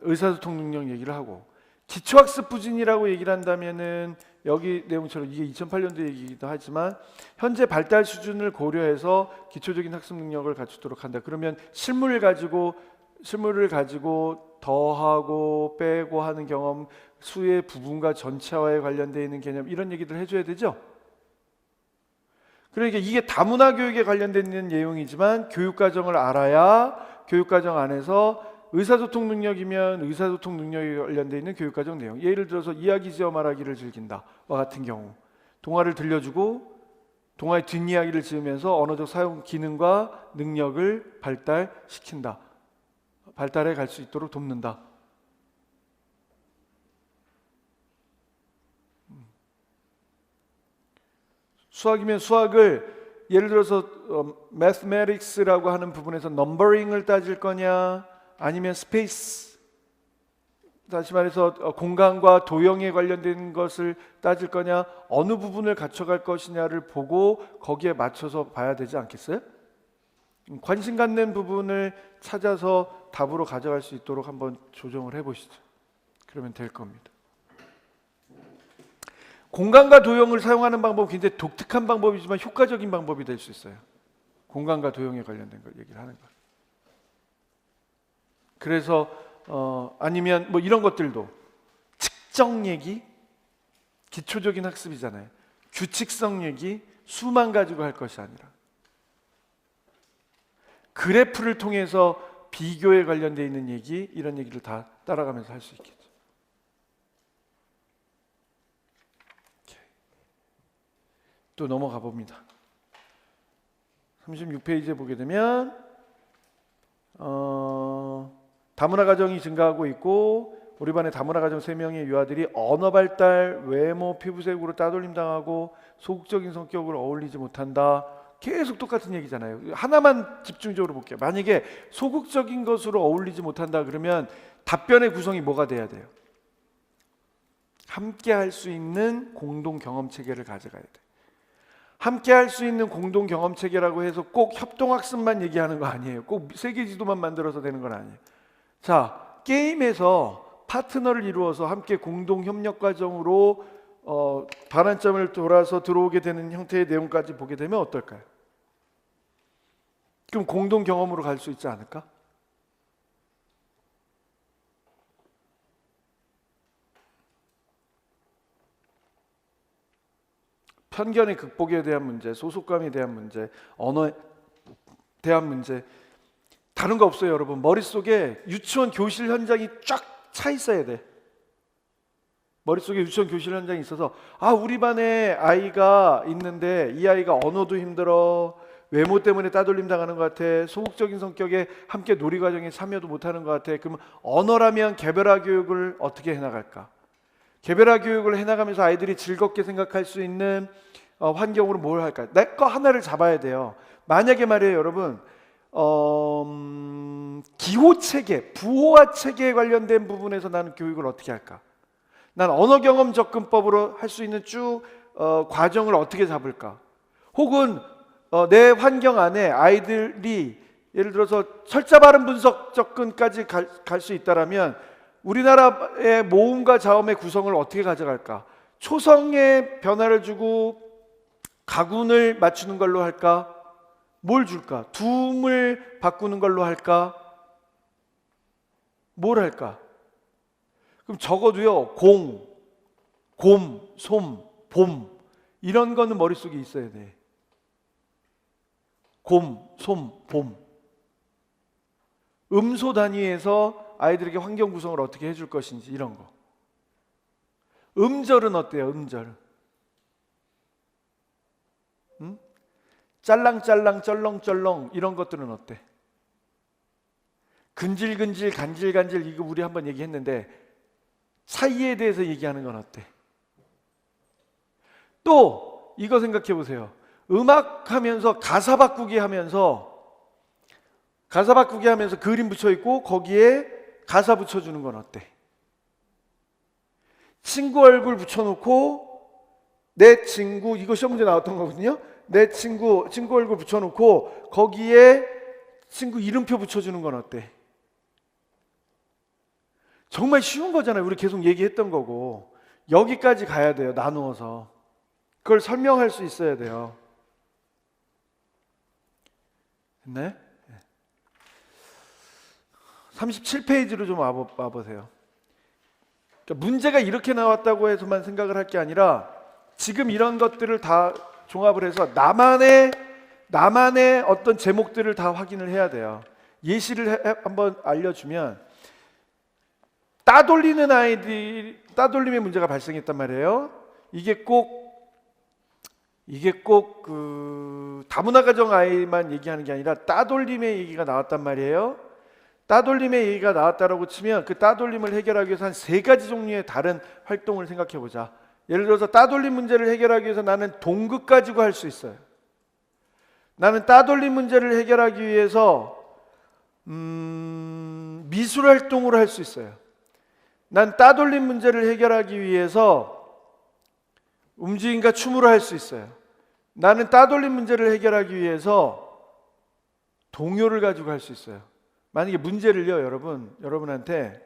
의사소통 능력 얘기를 하고, 기초학습 부진이라고 얘기를 한다면은 여기 내용처럼 이게 2008년도 얘기이기도 하지만 현재 발달 수준을 고려해서 기초적인 학습 능력을 갖추도록 한다. 그러면 실물을 가지고 더하고 빼고 하는 경험, 수의 부분과 전체화에 관련되어 있는 개념 이런 얘기들 해줘야 되죠. 그러니까 이게 다문화 교육에 관련된 있는 내용이지만 교육과정을 알아야 교육과정 안에서 의사소통 능력이면 의사소통 능력에 관련되어 있는 교육과정 내용. 예를 들어서 이야기 지어 말하기를 즐긴다와 같은 경우 동화를 들려주고 동화의 뒷이야기를 지으면서 언어적 사용 기능과 능력을 발달시킨다. 발달해 갈 수 있도록 돕는다. 수학이면 수학을 예를 들어서 mathematics라고 하는 부분에서 넘버링을 따질 거냐 아니면 스페이스 다시 말해서 공간과 도형에 관련된 것을 따질 거냐 어느 부분을 갖춰갈 것이냐를 보고 거기에 맞춰서 봐야 되지 않겠어요? 관심 갖는 부분을 찾아서 답으로 가져갈 수 있도록 한번 조정을 해보시죠. 그러면 될 겁니다. 공간과 도형을 사용하는 방법은 굉장히 독특한 방법이지만 효과적인 방법이 될 수 있어요. 공간과 도형에 관련된 걸 얘기를 하는 걸. 그래서 아니면 뭐 이런 것들도 측정 얘기, 기초적인 학습이잖아요. 규칙성 얘기, 수만 가지고 할 것이 아니라 그래프를 통해서 비교에 관련되어 있는 얘기, 이런 얘기를 다 따라가면서 할 수 있겠죠. 또 넘어가 봅니다. 36페이지에 보게 되면 다문화 가정이 증가하고 있고 우리 반의 다문화 가정 3명의 유아들이 언어 발달, 외모, 피부색으로 따돌림 당하고 소극적인 성격으로 어울리지 못한다. 계속 똑같은 얘기잖아요. 하나만 집중적으로 볼게요. 만약에 소극적인 것으로 어울리지 못한다 그러면 답변의 구성이 뭐가 돼야 돼요? 함께 할 수 있는 공동 경험 체계를 가져가야 돼. 함께 할 수 있는 공동 경험 체계라고 해서 꼭 협동학습만 얘기하는 거 아니에요. 꼭 세계 지도만 만들어서 되는 건 아니에요. 자, 게임에서 파트너를 이루어서 함께 공동 협력 과정으로 반환점을 돌아서 들어오게 되는 형태의 내용까지 보게 되면 어떨까요? 그럼 공동 경험으로 갈 수 있지 않을까? 편견의 극복에 대한 문제, 소속감에 대한 문제, 언어에 대한 문제 다른 거 없어요, 여러분. 머릿속에 유치원 교실 현장이 쫙 차 있어야 돼. 머릿속에 유치원 교실 현장이 있어서 우리 반에 아이가 있는데 이 아이가 언어도 힘들어, 외모 때문에 따돌림 당하는 것 같아, 소극적인 성격에 함께 놀이과정에 참여도 못하는 것 같아. 그러면 언어라면 개별화 교육을 어떻게 해나갈까? 개별화 교육을 해나가면서 아이들이 즐겁게 생각할 수 있는 환경으로 뭘 할까요? 내 거 하나를 잡아야 돼요. 만약에 말이에요, 여러분, 기호체계, 부호화 체계에 관련된 부분에서 나는 교육을 어떻게 할까? 난 언어경험 접근법으로 할 수 있는 쭉 과정을 어떻게 잡을까? 혹은 내 환경 안에 아이들이 예를 들어서 철자 발음 분석 접근까지 갈 수 있다라면 우리나라의 모음과 자음의 구성을 어떻게 가져갈까? 초성의 변화를 주고 가군을 맞추는 걸로 할까? 뭘 줄까? 두음을 바꾸는 걸로 할까? 뭘 할까? 그럼 적어도요, 공, 곰, 솜, 봄 이런 거는 머릿속에 있어야 돼. 곰, 솜, 봄. 음소 단위에서 아이들에게 환경 구성을 어떻게 해줄 것인지 이런 거. 음절은 어때요? 음절. 짤랑짤랑, 쩔렁쩔렁 이런 것들은 어때? 근질근질, 간질간질 이거 우리 한번 얘기했는데 차이에 대해서 얘기하는 건 어때? 또 이거 생각해 보세요. 음악 하면서 가사 바꾸기 하면서 그림 붙여 있고 거기에 가사 붙여주는 건 어때? 친구 얼굴 붙여놓고 내 친구, 이거 시험 문제 나왔던 거거든요. 내 친구 얼굴 붙여놓고 거기에 친구 이름표 붙여주는 건 어때? 정말 쉬운 거잖아요. 우리 계속 얘기했던 거고 여기까지 가야 돼요. 나누어서 그걸 설명할 수 있어야 돼요. 네? 37페이지로 좀 와보세요. 그러니까 문제가 이렇게 나왔다고 해서만 생각을 할 게 아니라 지금 이런 것들을 다 종합을 해서 나만의 어떤 제목들을 다 확인을 해야 돼요. 예시를 한번 알려주면 따돌리는 아이들, 따돌림의 문제가 발생했단 말이에요. 이게 꼭 그 다문화 가정 아이만 얘기하는 게 아니라 따돌림의 얘기가 나왔단 말이에요. 따돌림의 얘기가 나왔다라고 치면 그 따돌림을 해결하기 위해서 한 3가지 종류의 다른 활동을 생각해 보자. 예를 들어서 따돌림 문제를 해결하기 위해서 나는 동극 가지고 할 수 있어요. 나는 따돌림 문제를 해결하기 위해서 미술 활동으로 할 수 있어요. 난 따돌림 문제를 해결하기 위해서 움직임과 춤으로 할 수 있어요. 나는 따돌림 문제를 해결하기 위해서 동요를 가지고 할 수 있어요. 만약에 문제를요, 여러분한테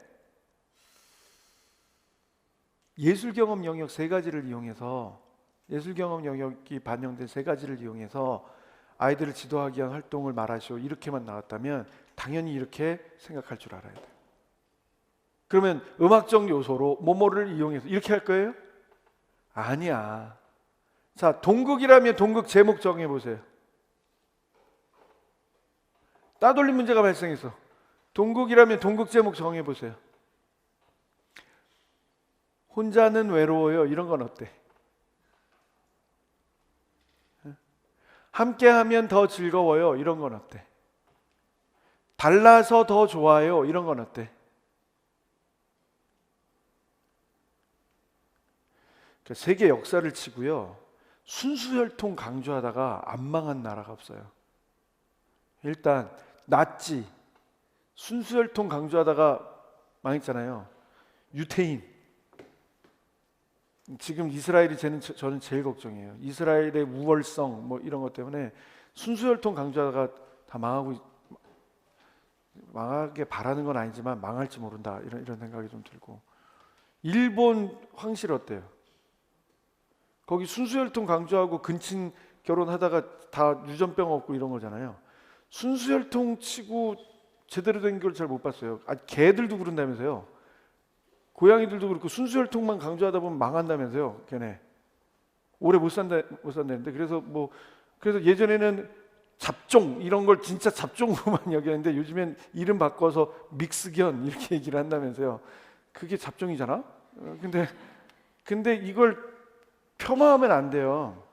예술 경험 영역 3가지를 이용해서, 예술 경험 영역이 반영된 3가지를 이용해서 아이들을 지도하기 위한 활동을 말하시오, 이렇게만 나왔다면 당연히 이렇게 생각할 줄 알아야 돼요. 그러면 음악적 요소로 뭐뭐를 이용해서 이렇게 할 거예요? 아니야. 자, 동극이라면 동극 제목 정해 보세요. 따돌림 문제가 발생해서 동극이라면 동극 제목 정해 보세요. 혼자는 외로워요, 이런 건 어때? 함께하면 더 즐거워요, 이런 건 어때? 달라서 더 좋아요, 이런 건 어때? 세계 역사를 치고요, 순수혈통 강조하다가 안 망한 나라가 없어요. 일단 나치 순수혈통 강조하다가 망했잖아요. 유태인, 지금 이스라엘이 저는 제일 걱정이에요. 이스라엘의 우월성 뭐 이런 것 때문에 순수혈통 강조하다가 다 망하게 바라는 건 아니지만 망할지 모른다, 이런 생각이 좀 들고. 일본 황실 어때요? 거기 순수혈통 강조하고 근친 결혼하다가 다 유전병 얻고 이런 거잖아요. 순수혈통 치고 제대로 된 걸 잘 못 봤어요. 개들도 그런다면서요. 고양이들도 그렇고 순수혈통만 강조하다 보면 망한다면서요. 걔네 오래 못 산다는데. 그래서 예전에는 잡종 이런 걸 진짜 잡종으로만 여겼는데 요즘엔 이름 바꿔서 믹스견 이렇게 얘기를 한다면서요. 그게 잡종이잖아. 근데 이걸 폄하하면 안 돼요.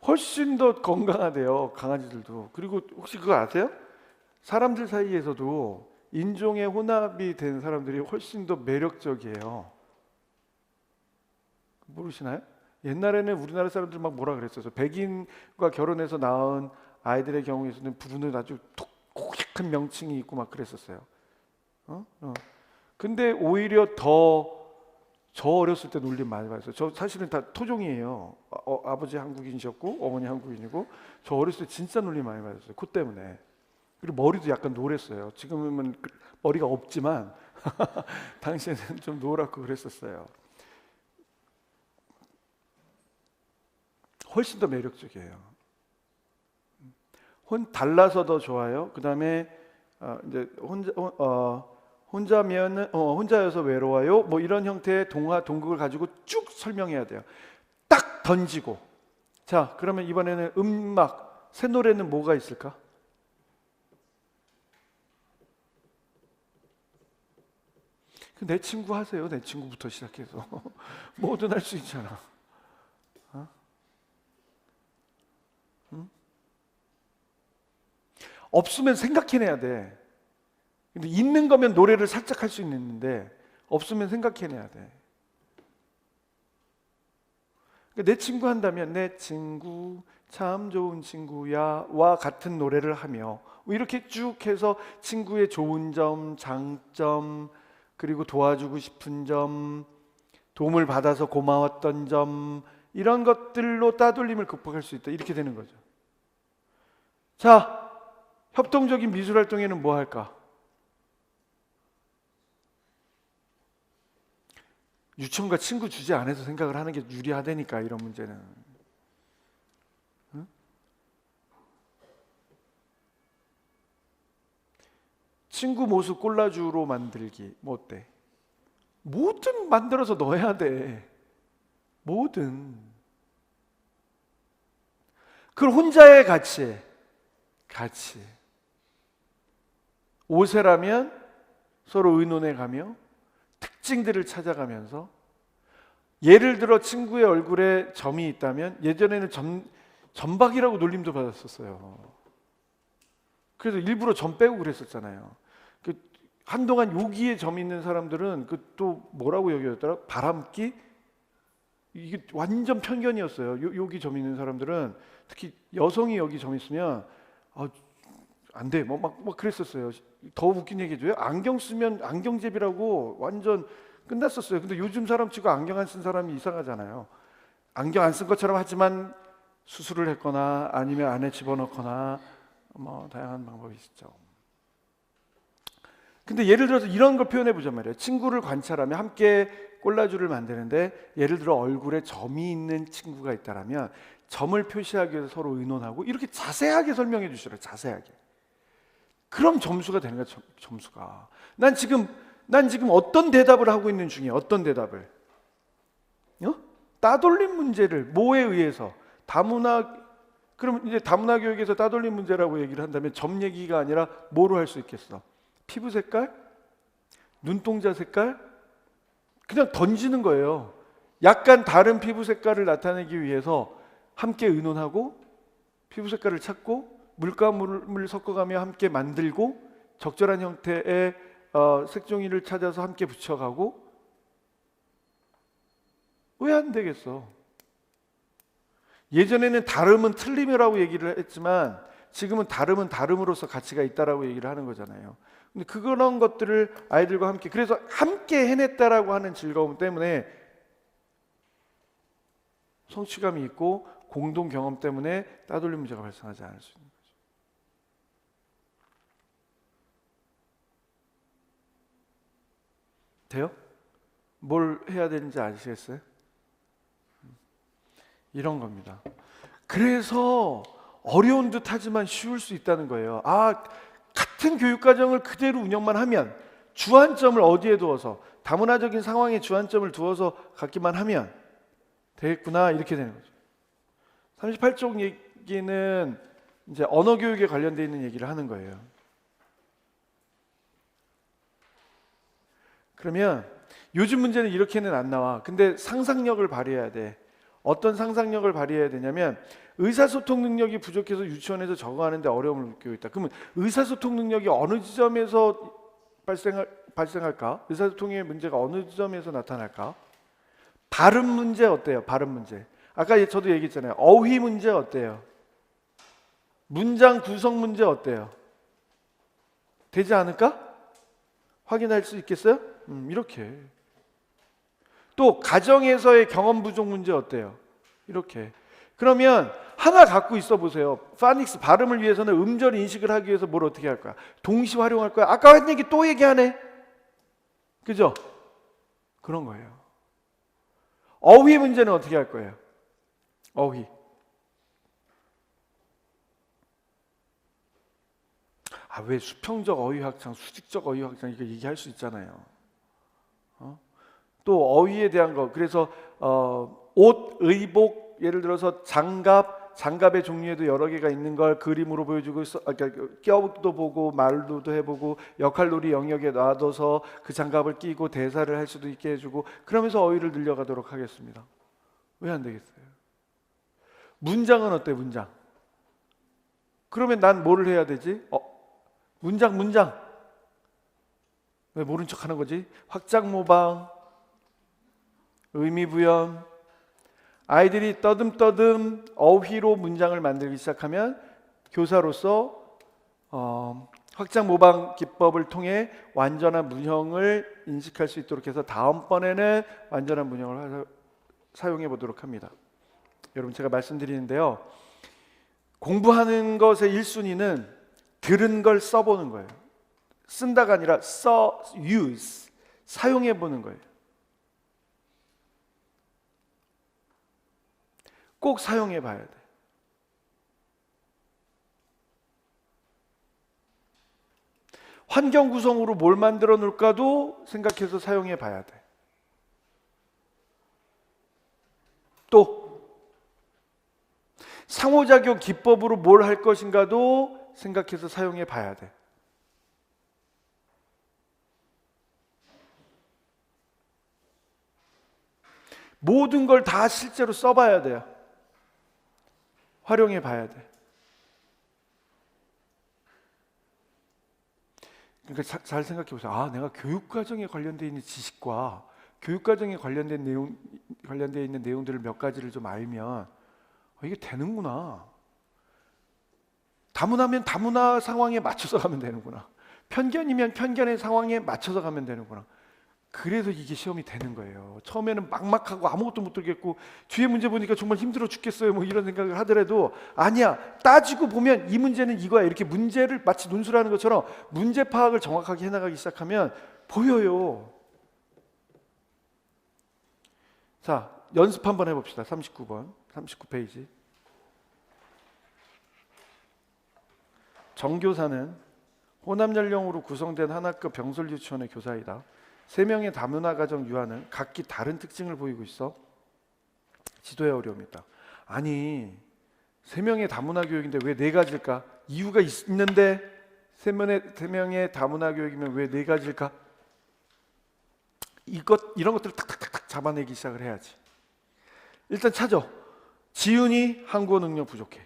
훨씬 더 건강하대요, 강아지들도. 그리고 혹시 그거 아세요? 사람들 사이에서도 인종의 혼합이 된 사람들이 훨씬 더 매력적이에요. 모르시나요? 옛날에는 우리나라 사람들 막 뭐라 그랬어요. 백인과 결혼해서 낳은 아이들의 경우에서는 부르는 아주 고약한 명칭이 있고 막 그랬었어요. 근데 오히려 저 어렸을 때 놀림 많이 받았어요. 저 사실은 다 토종이에요. 아버지 한국인이셨고 어머니 한국인이고. 저 어렸을 때 진짜 놀림 많이 받았어요, 코 때문에. 그리고 머리도 약간 노랬어요. 지금은 머리가 없지만 당시에는 좀 노랗고 그랬었어요. 훨씬 더 매력적이에요. 달라서 더 좋아요. 그 다음에 이제 혼자여서 외로워요. 뭐 이런 형태의 동극을 가지고 쭉 설명해야 돼요. 딱 던지고. 자, 그러면 이번에는 음악, 새 노래는 뭐가 있을까? 내 친구 하세요. 내 친구부터 시작해서 뭐든 할 수 있잖아. 없으면 생각해내야 돼. 근데 있는 거면 노래를 살짝 할 수 있는데 없으면 생각해내야 돼. 내 친구 한다면 내 친구 참 좋은 친구야 와 같은 노래를 하며 이렇게 쭉 해서 친구의 좋은 점, 장점, 그리고 도와주고 싶은 점, 도움을 받아서 고마웠던 점, 이런 것들로 따돌림을 극복할 수 있다, 이렇게 되는 거죠. 자, 협동적인 미술 활동에는 뭐 할까? 유치원과 친구 주제 안에서 생각을 하는 게 유리하다니까, 이런 문제는. 응? 친구 모습 콜라주로 만들기 뭐 어때? 뭐든 만들어서 넣어야 돼. 뭐든. 그걸 혼자의 같이. 오세라면 서로 의논해 가며 특징들을 찾아가면서, 예를 들어 친구의 얼굴에 점이 있다면 예전에는 점박이라고 놀림도 받았었어요. 그래서 일부러 점 빼고 그랬었잖아요. 한동안 여기에 점 있는 사람들은 또 뭐라고 여겼더라? 바람기? 이게 완전 편견이었어요. 여기 점 있는 사람들은, 특히 여성이 여기 점 있으면 안 돼, 막 그랬었어요. 더 웃긴 얘기 해줘요. 안경 쓰면 안경제비라고 완전 끝났었어요. 근데 요즘 사람 치고 안경 안 쓴 사람이 이상하잖아요. 안경 안 쓴 것처럼 하지만 수술을 했거나 아니면 안에 집어넣거나 뭐 다양한 방법이 있죠. 근데 예를 들어서 이런 걸 표현해 보자 말이에요. 친구를 관찰하며 함께 콜라주를 만드는데, 예를 들어 얼굴에 점이 있는 친구가 있다라면 점을 표시하기 위해서 서로 의논하고 이렇게 자세하게 설명해 주시라고. 자세하게. 그럼 점수가 되는 거야. 점수가. 난 지금 어떤 대답을 하고 있는 중이야. 어떤 대답을? 따돌림 문제를 뭐에 의해서? 그럼 이제 다문화 교육에서 따돌림 문제라고 얘기를 한다면 점 얘기가 아니라 뭐로 할 수 있겠어? 피부 색깔? 눈동자 색깔? 그냥 던지는 거예요. 약간 다른 피부 색깔을 나타내기 위해서 함께 의논하고 피부 색깔을 찾고 물감을 섞어가며 함께 만들고 적절한 형태의 색종이를 찾아서 함께 붙여가고. 왜 안 되겠어? 예전에는 다름은 틀림이라고 얘기를 했지만 지금은 다름은 다름으로서 가치가 있다라고 얘기를 하는 거잖아요. 근데 그런 것들을 아이들과 함께, 그래서 함께 해냈다라고 하는 즐거움 때문에 성취감이 있고 공동 경험 때문에 따돌림 문제가 발생하지 않을 수 있는 거죠. 돼요? 뭘 해야 되는지 아시겠어요? 이런 겁니다. 그래서 어려운 듯 하지만 쉬울 수 있다는 거예요. 같은 교육과정을 그대로 운영만 하면, 주안점을 어디에 두어서, 다문화적인 상황에 주안점을 두어서 갖기만 하면 되겠구나, 이렇게 되는 거죠. 38쪽 얘기는 이제 언어 교육에 관련되어 있는 얘기를 하는 거예요. 그러면 요즘 문제는 이렇게는 안 나와. 근데 상상력을 발휘해야 돼. 어떤 상상력을 발휘해야 되냐면, 의사소통 능력이 부족해서 유치원에서 적응하는데 어려움을 느끼고 있다. 그러면 의사소통 능력이 어느 지점에서 발생할까? 의사소통의 문제가 어느 지점에서 나타날까? 발음 문제 어때요? 발음 문제. 아까 저도 얘기했잖아요. 어휘 문제 어때요? 문장 구성 문제 어때요? 되지 않을까? 확인할 수 있겠어요? 이렇게. 또 가정에서의 경험 부족 문제 어때요? 이렇게. 그러면 하나 갖고 있어 보세요. 파닉스 발음을 위해서는 음절 인식을 하기 위해서 뭘 어떻게 할 거야? 동시 활용할 거야. 아까 한 얘기 또 얘기하네. 그죠? 그런 거예요. 어휘 문제는 어떻게 할 거예요? 어휘. 왜 수평적 어휘학창, 수직적 어휘학창 이거 얘기할 수 있잖아요. 또 어휘에 대한 거. 그래서 옷, 의복, 예를 들어서 장갑의 종류에도 여러 개가 있는 걸 그림으로 보여주고, 껴도 보고 말로도 해보고 역할놀이 영역에 놔둬서 그 장갑을 끼고 대사를 할 수도 있게 해주고, 그러면서 어휘를 늘려가도록 하겠습니다. 왜 안 되겠어요? 문장은 어때? 문장. 그러면 난 뭐를 해야 되지? 문장. 왜 모른 척 하는 거지? 확장 모방, 의미 부연. 아이들이 떠듬떠듬 어휘로 문장을 만들기 시작하면 교사로서 확장 모방 기법을 통해 완전한 문형을 인식할 수 있도록 해서 다음번에는 완전한 문형을 사용해 보도록 합니다. 여러분, 제가 말씀드리는데요, 공부하는 것의 1순위는 들은 걸 써보는 거예요. 쓴다가 아니라 use, 사용해 보는 거예요. 꼭 사용해 봐야 돼. 환경 구성으로 뭘 만들어 놓을까도 생각해서 사용해 봐야 돼. 또 상호작용 기법으로 뭘 할 것인가도 생각해서 사용해 봐야 돼. 모든 걸 다 실제로 써봐야 돼요. 활용해 봐야 돼. 그러니까 잘 생각해 보세요. 아, 내가 교육과정에 관련되어 있는 지식과 교육과정에 관련된 관련되어 있는 내용들을 몇 가지를 좀 알면 이게 되는구나. 다문화면 다문화 상황에 맞춰서 가면 되는구나. 편견이면 편견의 상황에 맞춰서 가면 되는구나. 그래서 이게 시험이 되는 거예요. 처음에는 막막하고 아무것도 못 들겠고 뒤에 문제 보니까 정말 힘들어 죽겠어요. 뭐 이런 생각을 하더라도 아니야. 따지고 보면 이 문제는 이거야. 이렇게 문제를 마치 논술하는 것처럼 문제 파악을 정확하게 해나가기 시작하면 보여요. 자, 연습 한번 해봅시다. 39번, 39페이지. 정교사는 호남 연령으로 구성된 하나급 병설 유치원의 교사이다. 3명의 다문화 가정 유아는 각기 다른 특징을 보이고 있어 지도에 어려움이 있다. 아니 3명의 다문화 교육인데 왜 4가지일까? 이유가 있는데 3명의 다문화 교육이면 왜 4가지일까? 이런 것들을 탁탁탁 잡아내기 시작을 해야지. 일단 찾아. 지훈이 한국어 능력 부족해.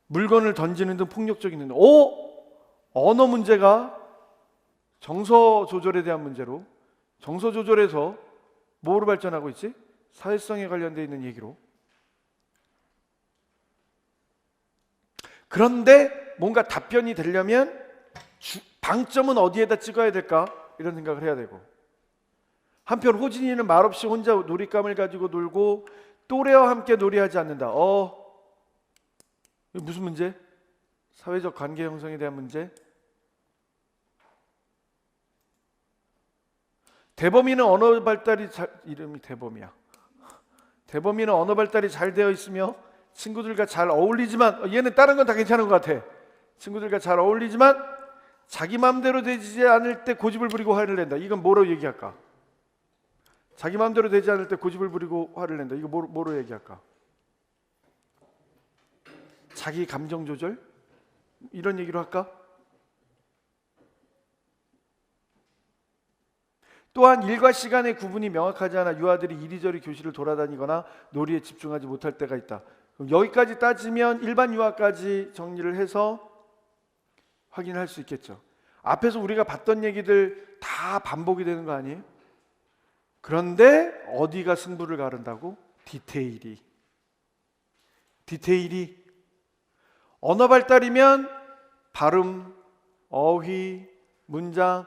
물건을 던지는 등 폭력적인 언어 문제가 정서 조절에 대한 문제로, 정서 조절에서 뭐로 발전하고 있지? 사회성에 관련되어 있는 얘기로. 그런데 뭔가 답변이 되려면 방점은 어디에다 찍어야 될까? 이런 생각을 해야 되고, 한편 호진이는 말없이 혼자 놀잇감을 가지고 놀고 또래와 함께 놀이하지 않는다. 이게 무슨 문제? 사회적 관계 형성에 대한 문제? 대범이는 언어 발달이 이름이 대범이야. 대범이는 언어 발달이 잘 되어 있으며 친구들과 잘 어울리지만, 얘는 다른 건 다 괜찮은 것 같아. 친구들과 잘 어울리지만 자기 마음대로 되지 않을 때 고집을 부리고 화를 낸다. 이건 뭐로 얘기할까? 자기 마음대로 되지 않을 때 고집을 부리고 화를 낸다. 이거 뭐로 얘기할까? 자기 감정 조절? 이런 얘기로 할까? 또한 일과 시간의 구분이 명확하지 않아 유아들이 이리저리 교실을 돌아다니거나 놀이에 집중하지 못할 때가 있다. 그럼 여기까지 따지면 일반 유아까지 정리를 해서 확인할 수 있겠죠. 앞에서 우리가 봤던 얘기들 다 반복이 되는 거 아니에요? 그런데 어디가 승부를 가른다고? 디테일이. 언어 발달이면 발음, 어휘, 문장,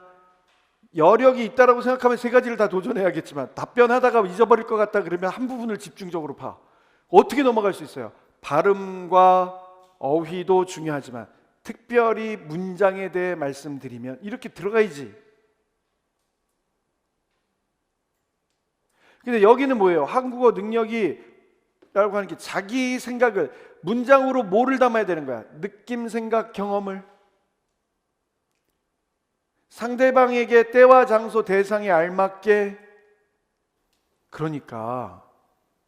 여력이 있다라고 생각하면 3가지를 다 도전해야겠지만 답변하다가 잊어버릴 것 같다 그러면 한 부분을 집중적으로 파. 어떻게 넘어갈 수 있어요? 발음과 어휘도 중요하지만 특별히 문장에 대해 말씀드리면 이렇게 들어가야지. 근데 여기는 뭐예요? 한국어 능력이 라고 하는 게 자기 생각을 문장으로 뭐를 담아야 되는 거야? 느낌, 생각, 경험을. 상대방에게 때와 장소, 대상에 알맞게. 그러니까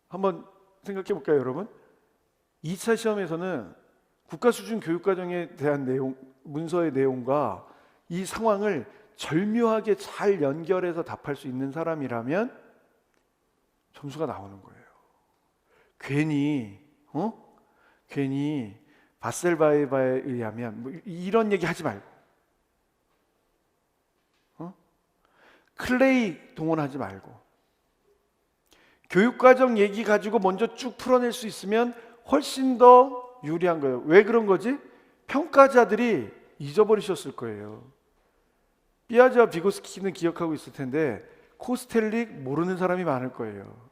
한번 생각해 볼까요, 여러분? 2차 시험에서는 국가수준 교육과정에 대한 내용, 문서의 내용과 이 상황을 절묘하게 잘 연결해서 답할 수 있는 사람이라면 점수가 나오는 거예요. 괜히 바셀바이바에 의하면 뭐 이런 얘기 하지 말고, 클레이 동원하지 말고, 교육과정 얘기 가지고 먼저 쭉 풀어낼 수 있으면 훨씬 더 유리한 거예요. 왜 그런 거지? 평가자들이 잊어버리셨을 거예요. 삐아제와 비고스키는 기억하고 있을 텐데 코스텔릭 모르는 사람이 많을 거예요.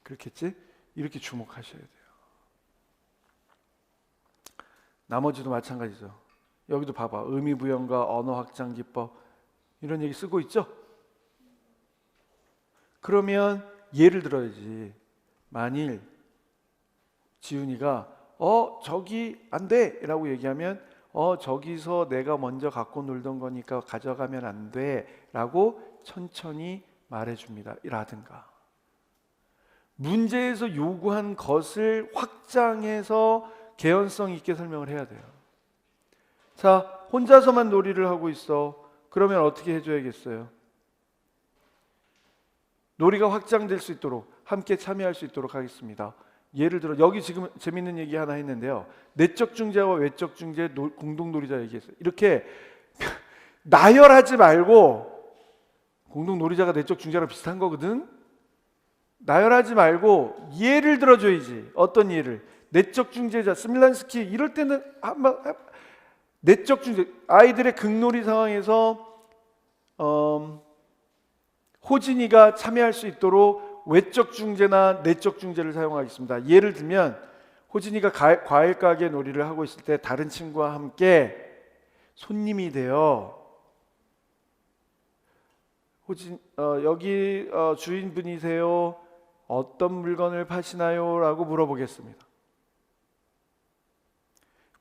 그렇겠지? 이렇게 주목하셔야 돼요. 나머지도 마찬가지죠. 여기도 봐봐. 의미부여과 언어확장 기법 이런 얘기 쓰고 있죠? 그러면 예를 들어야지. 만일 지훈이가 저기 안 돼 라고 얘기하면 저기서 내가 먼저 갖고 놀던 거니까 가져가면 안 돼 라고 천천히 말해줍니다 라든가, 문제에서 요구한 것을 확장해서 개연성 있게 설명을 해야 돼요. 자, 혼자서만 놀이를 하고 있어. 그러면 어떻게 해줘야겠어요? 놀이가 확장될 수 있도록 함께 참여할 수 있도록 하겠습니다. 예를 들어 여기 지금 재밌는 얘기 하나 했는데요. 내적 중재와 외적 중재 공동 놀이자 얘기했어요. 이렇게 나열하지 말고, 공동 놀이자가 내적 중재랑 비슷한 거거든. 나열하지 말고 예를 들어줘야지. 어떤 예를? 내적 중재자, 스밀란스키 이럴 때는 한번 내적 중재, 아이들의 극놀이 상황에서 호진이가 참여할 수 있도록 외적 중재나 내적 중재를 사용하겠습니다. 예를 들면 호진이가 과일 가게 놀이를 하고 있을 때 다른 친구와 함께 손님이 되어 여기 주인분이세요? 어떤 물건을 파시나요? 라고 물어보겠습니다.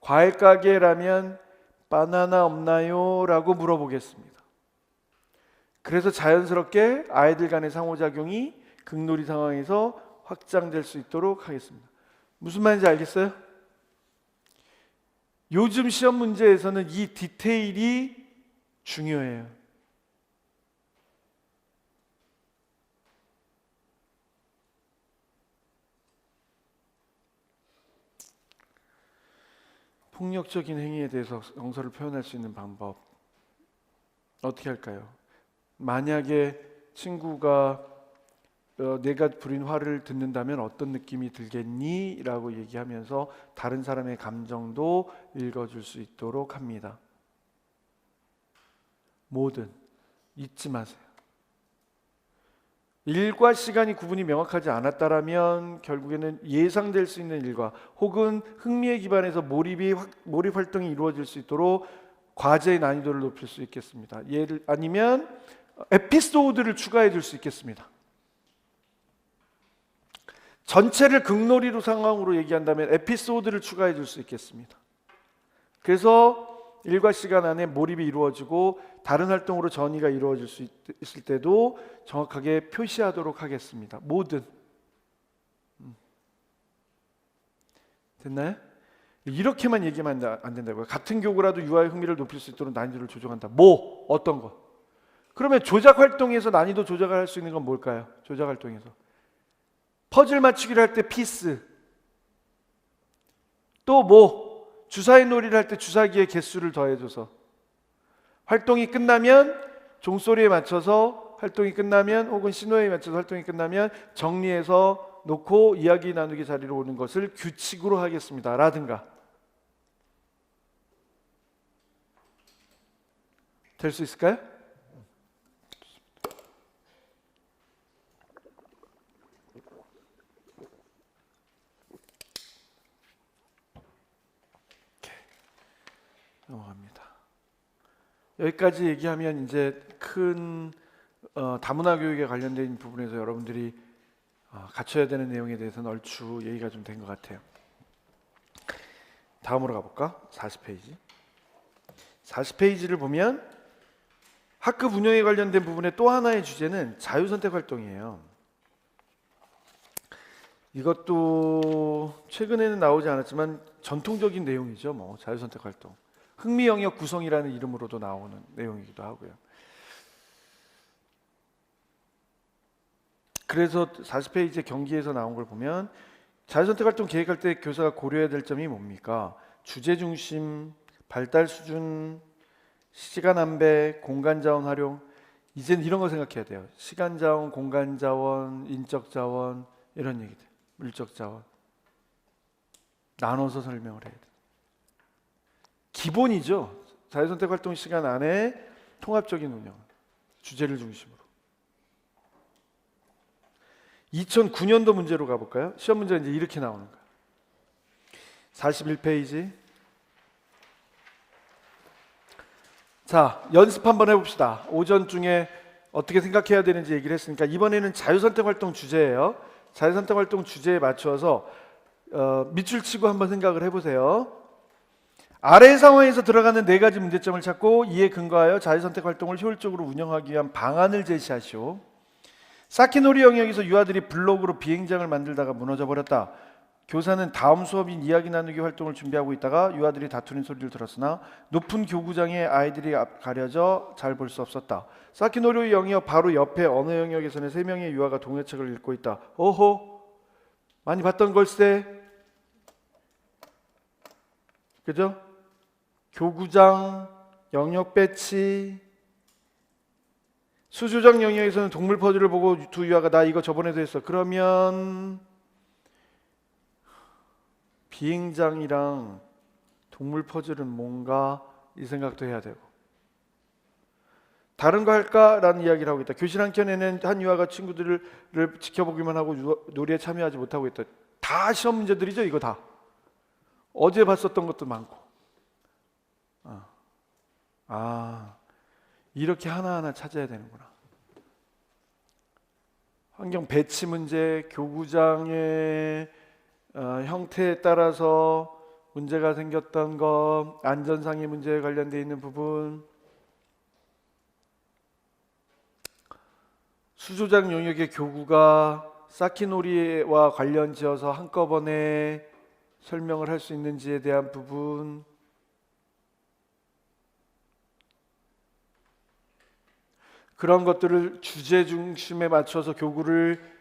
과일 가게라면 바나나 없나요? 라고 물어보겠습니다. 그래서 자연스럽게 아이들 간의 상호작용이 극놀이 상황에서 확장될 수 있도록 하겠습니다. 무슨 말인지 알겠어요? 요즘 시험 문제에서는 이 디테일이 중요해요. 폭력적인 행위에 대해서 정서를 표현할 수 있는 방법 어떻게 할까요? 만약에 친구가 내가 부린 화를 듣는다면 어떤 느낌이 들겠니? 라고 얘기하면서 다른 사람의 감정도 읽어줄 수 있도록 합니다. 뭐든 잊지 마세요. 일과 시간이 구분이 명확하지 않았다라면 결국에는 예상될 수 있는 일과 혹은 흥미에 기반해서 몰입 활동이 이루어질 수 있도록 과제의 난이도를 높일 수 있겠습니다. 아니면 에피소드를 추가해 줄 수 있겠습니다. 전체를 극놀이로 상황으로 얘기한다면 에피소드를 추가해 줄 수 있겠습니다. 그래서 일과 시간 안에 몰입이 이루어지고 다른 활동으로 전이가 이루어질 수 있을 때도 정확하게 표시하도록 하겠습니다. 뭐든. 됐나요? 이렇게만 얘기하면 안 된다고요. 같은 교구라도 유아의 흥미를 높일 수 있도록 난이도를 조정한다. 어떤 거? 그러면 조작 활동에서 난이도 조작을 할 수 있는 건 뭘까요? 조작 활동에서 퍼즐 맞추기를 할 때 피스, 또 주사위 놀이를 할 때 주사기의 개수를 더해줘서, 활동이 끝나면 종소리에 맞춰서 활동이 끝나면 혹은 신호에 맞춰서 활동이 끝나면 정리해서 놓고 이야기 나누기 자리로 오는 것을 규칙으로 하겠습니다. 라든가. 될 수 있을까요? 넘어갑니다. 여기까지 얘기하면 이제 큰 다문화 교육에 관련된 부분에서 여러분들이 갖춰야 되는 내용에 대해서는 얼추 얘기가 좀 된 것 같아요. 다음으로 가볼까? 40페이지. 40페이지를 보면 학급 운영에 관련된 부분의 또 하나의 주제는 자유선택 활동이에요. 이것도 최근에는 나오지 않았지만 전통적인 내용이죠. 자유선택 활동. 흥미 영역 구성이라는 이름으로도 나오는 내용이기도 하고요. 그래서 40페이지 경기에서 나온 걸 보면 자유선택 활동 계획할 때 교사가 고려해야 될 점이 뭡니까? 주제 중심, 발달 수준, 시간 안배, 공간 자원 활용. 이제는 이런 거 생각해야 돼요. 시간 자원, 공간 자원, 인적 자원 이런 얘기들. 물적 자원. 나눠서 설명을 해야 돼요. 기본이죠. 자유선택 활동 시간 안에 통합적인 운영, 주제를 중심으로. 2009년도 문제로 가볼까요? 시험 문제는 이제 이렇게 나오는 거예요. 41페이지. 자, 연습 한번 해봅시다. 오전 중에 어떻게 생각해야 되는지 얘기를 했으니까 이번에는 자유선택 활동 주제예요. 자유선택 활동 주제에 맞춰서 밑줄 치고 한번 생각을 해보세요. 아래 상황에서 들어가는 4가지 문제점을 찾고 이에 근거하여 자유선택 활동을 효율적으로 운영하기 위한 방안을 제시하시오. 사키놀이 영역에서 유아들이 블록으로 비행장을 만들다가 무너져 버렸다. 교사는 다음 수업인 이야기 나누기 활동을 준비하고 있다가 유아들이 다투는 소리를 들었으나 높은 교구장에 아이들이 가려져 잘 볼 수 없었다. 사키노리의 영역 바로 옆에 어느 영역에서는 3명의 유아가 동요책을 읽고 있다. 오호, 많이 봤던 걸세. 그죠? 교구장, 영역 배치. 수조장 영역에서는 동물 퍼즐을 보고 두 유아가 나 이거 저번에도 했어. 그러면 비행장이랑 동물 퍼즐은 뭔가 이 생각도 해야 되고, 다른 거 할까라는 이야기를 하고 있다. 교실 한켠에는 한 유아가 친구들을 지켜보기만 하고 놀이에 참여하지 못하고 있다. 다 시험 문제들이죠. 이거 다 어제 봤었던 것도 많고. 이렇게 하나하나 찾아야 되는구나. 환경 배치 문제, 교구장의 형태에 따라서 문제가 생겼던 것, 안전상의 문제에 관련되어 있는 부분, 수조장 영역의 교구가 사키놀이와 관련지어서 한꺼번에 설명을 할 수 있는지에 대한 부분, 그런 것들을 주제 중심에 맞춰서 교구를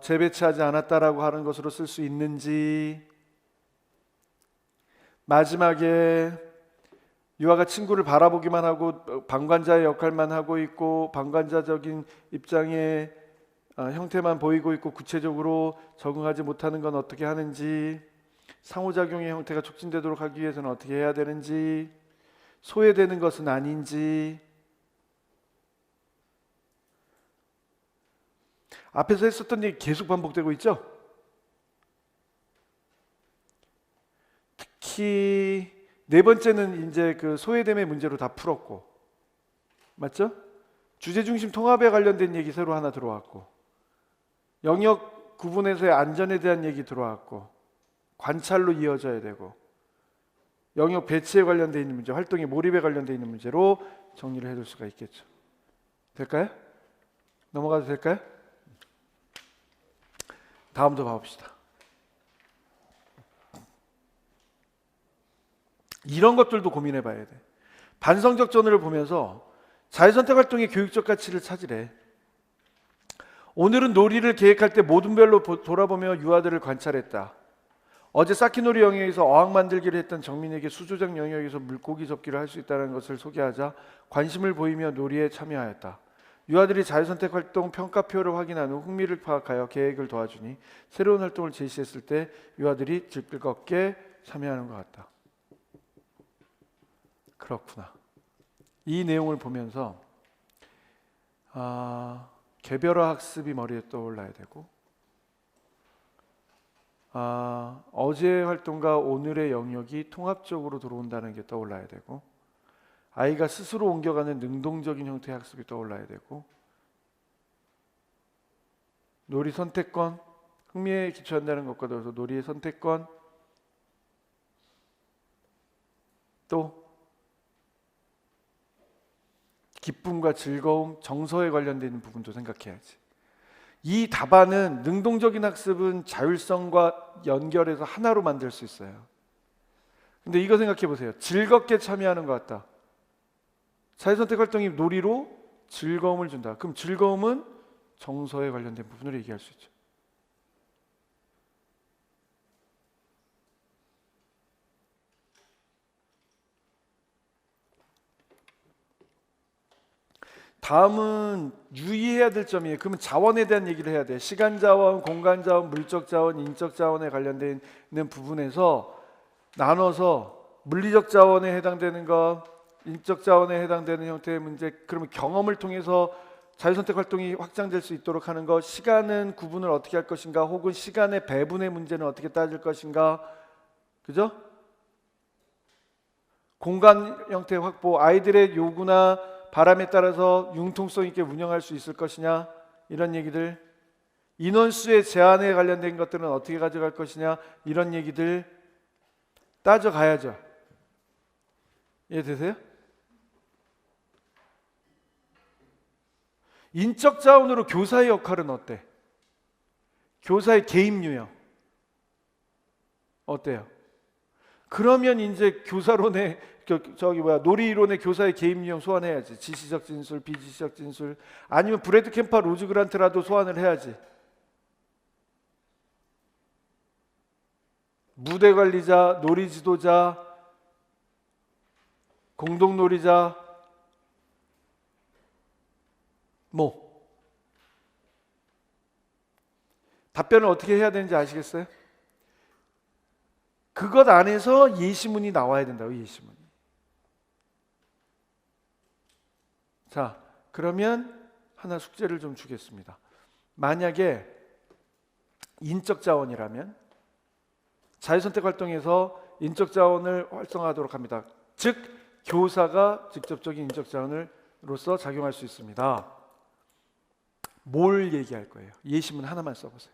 재배치하지 않았다라고 하는 것으로 쓸 수 있는지, 마지막에 유아가 친구를 바라보기만 하고 방관자의 역할만 하고 있고 방관자적인 입장의 형태만 보이고 있고 구체적으로 적응하지 못하는 건 어떻게 하는지, 상호작용의 형태가 촉진되도록 하기 위해서는 어떻게 해야 되는지, 소외되는 것은 아닌지. 앞에서 했었던 얘기 계속 반복되고 있죠? 특히 네 번째는 이제 그 소외됨의 문제로 다 풀었고, 맞죠? 주제중심 통합에 관련된 얘기 새로 하나 들어왔고, 영역 구분에서의 안전에 대한 얘기 들어왔고, 관찰로 이어져야 되고, 영역 배치에 관련되어 있는 문제, 활동의 몰입에 관련되어 있는 문제로 정리를 해둘 수가 있겠죠. 될까요? 넘어가도 될까요? 다음도 봐봅시다. 이런 것들도 고민해 봐야 돼. 반성적 전후를 보면서 자유선택 활동의 교육적 가치를 찾으래. 오늘은 놀이를 계획할 때 모든 별로 돌아보며 유아들을 관찰했다. 어제 사키놀이 영역에서 어항 만들기를 했던 정민에게 수조장 영역에서 물고기 접기를 할 수 있다는 것을 소개하자 관심을 보이며 놀이에 참여하였다. 유아들이 자유선택 활동 평가표를 확인한 후 흥미를 파악하여 계획을 도와주니 새로운 활동을 제시했을 때 유아들이 즐겁게 참여하는 것 같다. 그렇구나. 이 내용을 보면서 개별화 학습이 머리에 떠올라야 되고, 어제의 활동과 오늘의 영역이 통합적으로 들어온다는 게 떠올라야 되고, 아이가 스스로 옮겨가는 능동적인 형태의 학습이 떠올라야 되고, 놀이 선택권, 흥미에 기초한다는 것과 더불어서 놀이의 선택권, 또 기쁨과 즐거움, 정서에 관련되어 있는 부분도 생각해야지. 이 답안은 능동적인 학습은 자율성과 연결해서 하나로 만들 수 있어요. 근데 이거 생각해 보세요. 즐겁게 참여하는 것 같다. 자유선택 활동이 놀이로 즐거움을 준다. 그럼 즐거움은 정서에 관련된 부분을 얘기할 수 있죠. 다음은 유의해야 될 점이에요. 그러면 자원에 대한 얘기를 해야 돼. 시간 자원, 공간 자원, 물적 자원, 인적 자원에 관련된 있는 부분에서 나눠서 물리적 자원에 해당되는 것, 인적 자원에 해당되는 형태의 문제, 그러면 경험을 통해서 자유선택 활동이 확장될 수 있도록 하는 것, 시간은 구분을 어떻게 할 것인가, 혹은 시간의 배분의 문제는 어떻게 따질 것인가, 그죠? 공간 형태 확보, 아이들의 요구나 바람에 따라서 융통성 있게 운영할 수 있을 것이냐, 이런 얘기들, 인원수의 제한에 관련된 것들은 어떻게 가져갈 것이냐, 이런 얘기들 따져가야죠. 이해되세요? 인적 자원으로 교사의 역할은 어때? 교사의 개입 유형, 어때요? 그러면 이제 교사론의 놀이이론의 교사의 개입 유형 소환해야지. 지시적 진술, 비지시적 진술, 아니면 브래드 캠파 로즈 그란트라도 소환을 해야지. 무대 관리자, 놀이 지도자, 공동 놀이자, 답변을 어떻게 해야 되는지 아시겠어요? 그것 안에서 예시문이 나와야 된다고, 예시문이. 자, 그러면 하나 숙제를 좀 주겠습니다. 만약에 인적 자원이라면 자유선택 활동에서 인적 자원을 활성화하도록 합니다. 즉, 교사가 직접적인 인적 자원으로서 작용할 수 있습니다. 뭘 얘기할 거예요? 예시문 하나만 써보세요.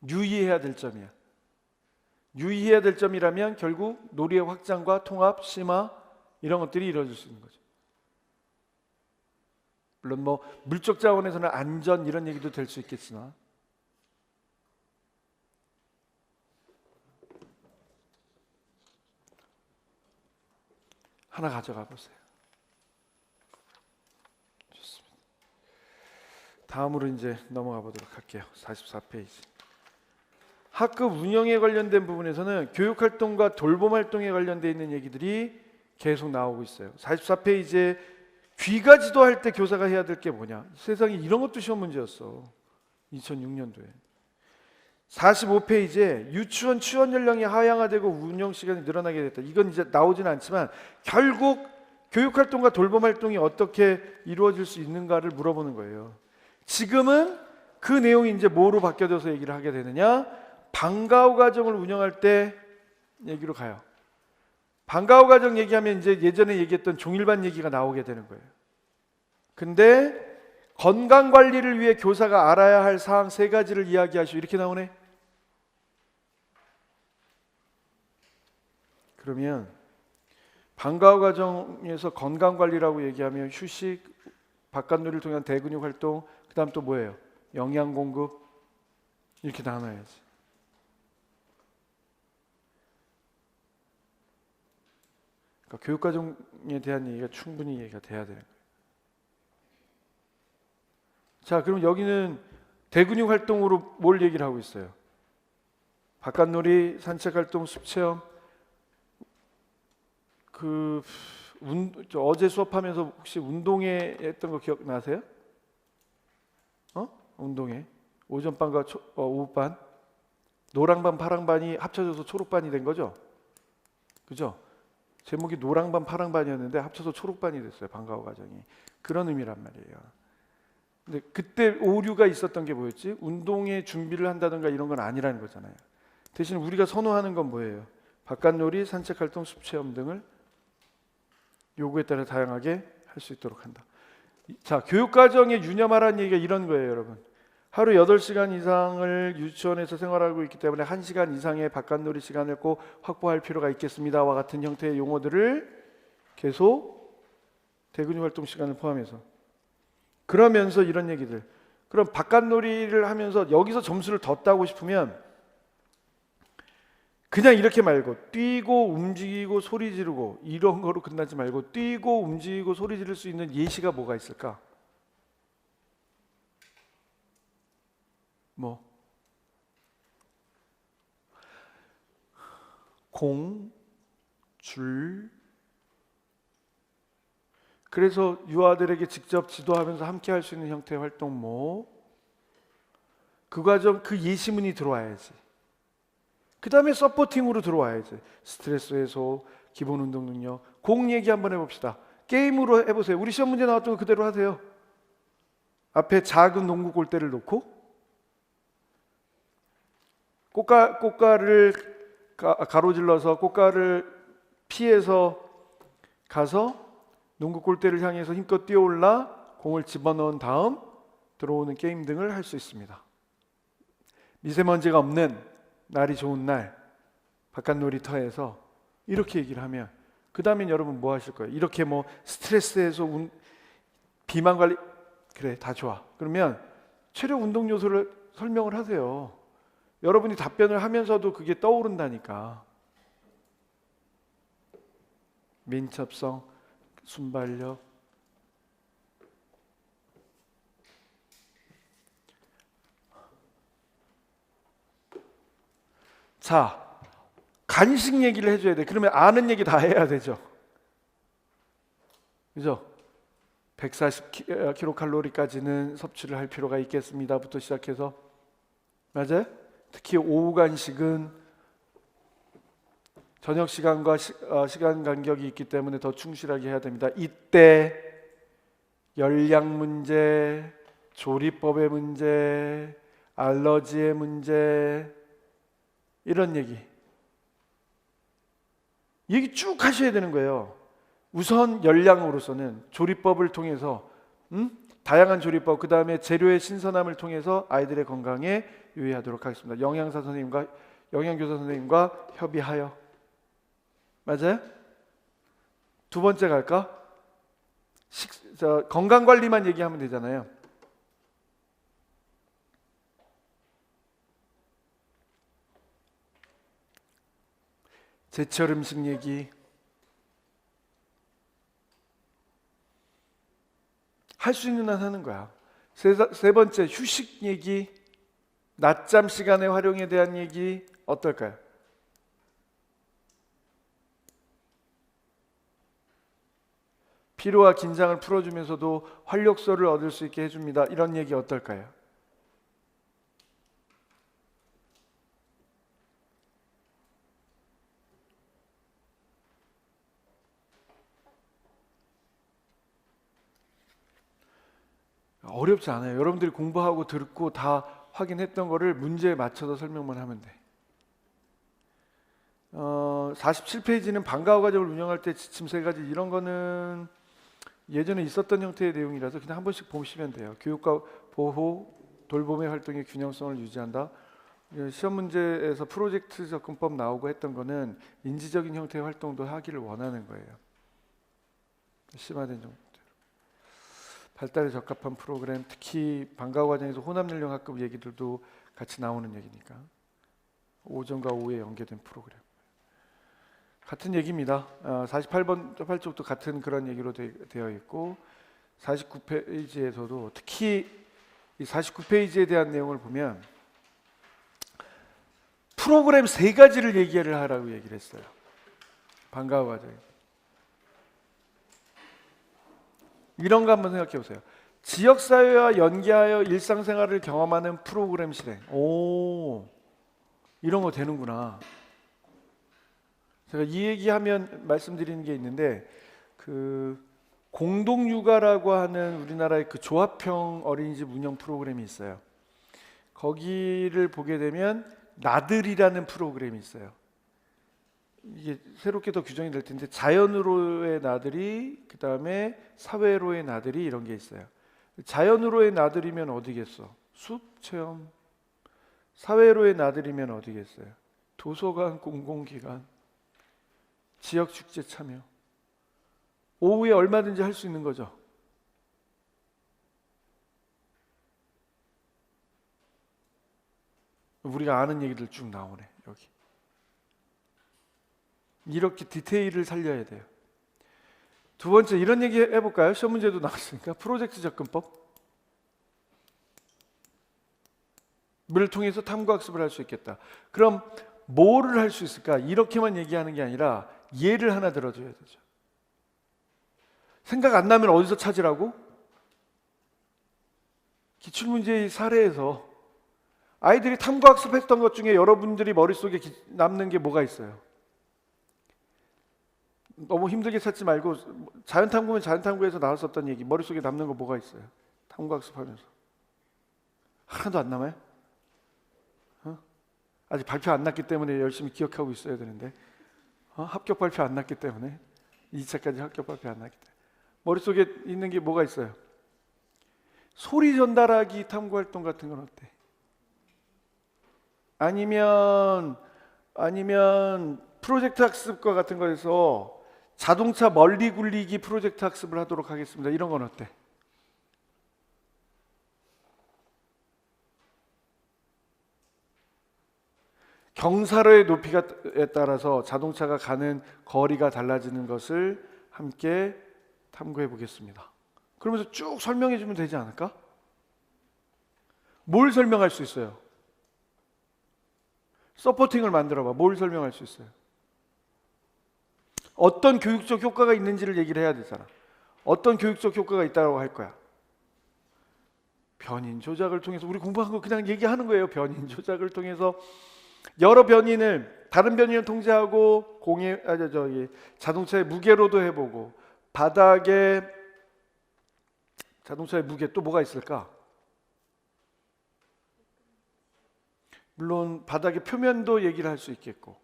유의해야 될 점이야. 유의해야 될 점이라면 결국 놀이의 확장과 통합, 심화 이런 것들이 이루어질 수 있는 거죠. 물론 물적 자원에서는 안전 이런 얘기도 될 수 있겠으나 하나 가져가 보세요. 좋습니다. 다음으로 이제 넘어가 보도록 할게요. 44페이지. 학급 운영에 관련된 부분에서는 교육활동과 돌봄활동에 관련되어 있는 얘기들이 계속 나오고 있어요. 44페이지에 귀가 지도할 때 교사가 해야 될 게 뭐냐. 세상에 이런 것도 시험 문제였어. 2006년도에. 45페이지에 유치원 취원 연령이 하향화되고 운영 시간이 늘어나게 됐다. 이건 이제 나오지는 않지만 결국 교육활동과 돌봄활동이 어떻게 이루어질 수 있는가를 물어보는 거예요. 지금은 그 내용이 이제 뭐로 바뀌어져서 얘기를 하게 되느냐? 방과후 과정을 운영할 때 얘기로 가요. 방과후 과정 얘기하면 이제 예전에 얘기했던 종일반 얘기가 나오게 되는 거예요. 근데 건강 관리를 위해 교사가 알아야 할 사항 3가지를 이야기하시오. 이렇게 나오네. 그러면 방과후 과정에서 건강 관리라고 얘기하면 휴식, 바깥놀이를 통한 대근육 활동, 그다음 또 뭐예요? 영양 공급 이렇게 나눠야지. 그러니까 교육과정에 대한 얘기가 충분히 얘기가 돼야 되는 거예요. 자, 그럼 여기는 대근육 활동으로 뭘 얘기를 하고 있어요? 바깥놀이, 산책활동, 숲체험. 어제 수업하면서 혹시 운동회 했던 거 기억나세요? 운동회. 오전반과 오후반. 노랑반, 파랑반이 합쳐져서 초록반이 된 거죠? 그죠? 제목이 노랑반, 파랑반이었는데 합쳐서 초록반이 됐어요. 방과후 과정이. 그런 의미란 말이에요. 근데 그때 오류가 있었던 게 뭐였지? 운동에 준비를 한다든가 이런 건 아니라는 거잖아요. 대신 우리가 선호하는 건 뭐예요? 바깥놀이, 산책활동, 숲체험 등을 요구에 따라 다양하게 할 수 있도록 한다. 자, 교육과정에 유념하라는 얘기가 이런 거예요, 여러분. 하루 8시간 이상을 유치원에서 생활하고 있기 때문에 1시간 이상의 바깥놀이 시간을 꼭 확보할 필요가 있겠습니다와 같은 형태의 용어들을 계속 대근육 활동 시간을 포함해서 그러면서 이런 얘기들. 그럼 바깥놀이를 하면서 여기서 점수를 더 따고 싶으면 그냥 이렇게 말고 뛰고 움직이고 소리 지르고 이런 거로 끝나지 말고 뛰고 움직이고 소리 지를 수 있는 예시가 뭐가 있을까? 공, 줄. 그래서 유아들에게 직접 지도하면서 함께 할 수 있는 형태의 활동 그 과정, 그 예시문이 들어와야지. 그 다음에 서포팅으로 들어와야지. 스트레스 해소, 기본 운동 능력. 공 얘기 한번 해봅시다. 게임으로 해보세요. 우리 시험 문제 나왔던 거 그대로 하세요. 앞에 작은 농구 골대를 놓고 꽃가를 가로질러서 꽃가를 피해서 가서 농구 골대를 향해서 힘껏 뛰어올라 공을 집어넣은 다음 들어오는 게임 등을 할 수 있습니다. 미세먼지가 없는 날이 좋은 날 바깥 놀이터에서 이렇게 얘기를 하면 그 다음엔 여러분 뭐 하실 거예요? 이렇게 스트레스 해소, 비만 관리 그래 다 좋아. 그러면 체력 운동 요소를 설명을 하세요. 여러분이 답변을 하면서도 그게 떠오른다니까. 민첩성, 순발력. 자, 간식 얘기를 해줘야 돼. 그러면 아는 얘기 다 해야 되죠. 그죠? 140kcal까지는 섭취를 할 필요가 있겠습니다부터 시작해서, 맞아요? 특히 오후 간식은 저녁 시간과 시간 간격이 있기 때문에 더 충실하게 해야 됩니다. 이때 열량 문제, 조리법의 문제, 알러지의 문제, 이런 얘기 쭉 하셔야 되는 거예요. 우선 열량으로서는 조리법을 통해서 다양한 조리법, 그 다음에 재료의 신선함을 통해서 아이들의 건강에 유의하도록 하겠습니다. 영양사 선생님과 영양교사 선생님과 협의하여. 맞아요? 두 번째 갈까? 건강관리만 얘기하면 되잖아요. 제철 음식 얘기. 할 수 있는 한 하는 거야. 세 번째 휴식 얘기, 낮잠 시간의 활용에 대한 얘기 어떨까요? 피로와 긴장을 풀어주면서도 활력소를 얻을 수 있게 해줍니다. 이런 얘기 어떨까요? 어렵지 않아요. 여러분들이 공부하고 듣고 다 확인했던 거를 문제에 맞춰서 설명만 하면 돼. 47페이지는 방과후 과정을 운영할 때 지침 3가지, 이런 거는 예전에 있었던 형태의 내용이라서 그냥 한 번씩 보시면 돼요. 교육과 보호, 돌봄의 활동의 균형성을 유지한다. 시험 문제에서 프로젝트 접근법 나오고 했던 거는 인지적인 형태의 활동도 하기를 원하는 거예요. 심화된 정도. 발달에 적합한 프로그램, 특히 방과후 과정에서 혼합연령학급 얘기들도 같이 나오는 얘기니까 오전과 오후에 연계된 프로그램. 같은 얘기입니다. 48번 8쪽도 같은 그런 얘기로 되어 있고 49페이지에서도 특히 이 49페이지에 대한 내용을 보면 프로그램 3가지를 얘기를 하라고 얘기를 했어요. 방과후 과정에. 이런 거 한번 생각해 보세요. 지역사회와 연계하여 일상생활을 경험하는 프로그램 실행. 오, 이런 거 되는구나. 제가 이 얘기하면 말씀드리는 게 있는데, 그 공동육아라고 하는 우리나라의 그 조합형 어린이집 운영 프로그램이 있어요. 거기를 보게 되면 나들이라는 프로그램이 있어요. 이게 새롭게 더 규정이 될 텐데, 자연으로의 나들이, 그 다음에 사회로의 나들이, 이런 게 있어요. 자연으로의 나들이면 어디겠어? 숲 체험. 사회로의 나들이면 어디겠어요? 도서관, 공공기관, 지역 축제 참여. 오후에 얼마든지 할 수 있는 거죠. 우리가 아는 얘기들 쭉 나오네, 여기. 이렇게 디테일을 살려야 돼요. 두 번째, 이런 얘기 해볼까요? 시험 문제도 나왔으니까. 프로젝트 접근법. 을 통해서 탐구학습을 할 수 있겠다. 그럼 뭐를 할 수 있을까? 이렇게만 얘기하는 게 아니라 예를 하나 들어줘야 되죠. 생각 안 나면 어디서 찾으라고? 기출문제의 사례에서 아이들이 탐구학습했던 것 중에 여러분들이 머릿속에 남는 게 뭐가 있어요? 너무 힘들게 찾지 말고 자연탐구면 자연탐구에서 나왔었던 얘기, 머릿속에 남는 거 뭐가 있어요? 탐구학습하면서 하나도 안 남아요? 아직 발표 안 났기 때문에 열심히 기억하고 있어야 되는데, 합격 발표 안 났기 때문에, 2차까지 합격 발표 안 났기 때문에 머릿속에 있는 게 뭐가 있어요? 소리 전달하기 탐구활동 같은 건 어때? 아니면 프로젝트 학습과 같은 거에서 자동차 멀리 굴리기 프로젝트 학습을 하도록 하겠습니다. 이런 건 어때? 경사로의 높이에 따라서 자동차가 가는 거리가 달라지는 것을 함께 탐구해 보겠습니다. 그러면서 쭉 설명해 주면 되지 않을까? 뭘 설명할 수 있어요? 서포팅을 만들어 봐. 뭘 설명할 수 있어요? 어떤 교육적 효과가 있는지를 얘기를 해야 되잖아. 어떤 교육적 효과가 있다고 할 거야? 변인 조작을 통해서, 우리 공부한 거 그냥 얘기하는 거예요. 변인 조작을 통해서 여러 변인을, 다른 변인을 통제하고 자동차의 무게로도 해보고, 바닥에 자동차의 무게, 또 뭐가 있을까? 물론 바닥의 표면도 얘기를 할 수 있겠고,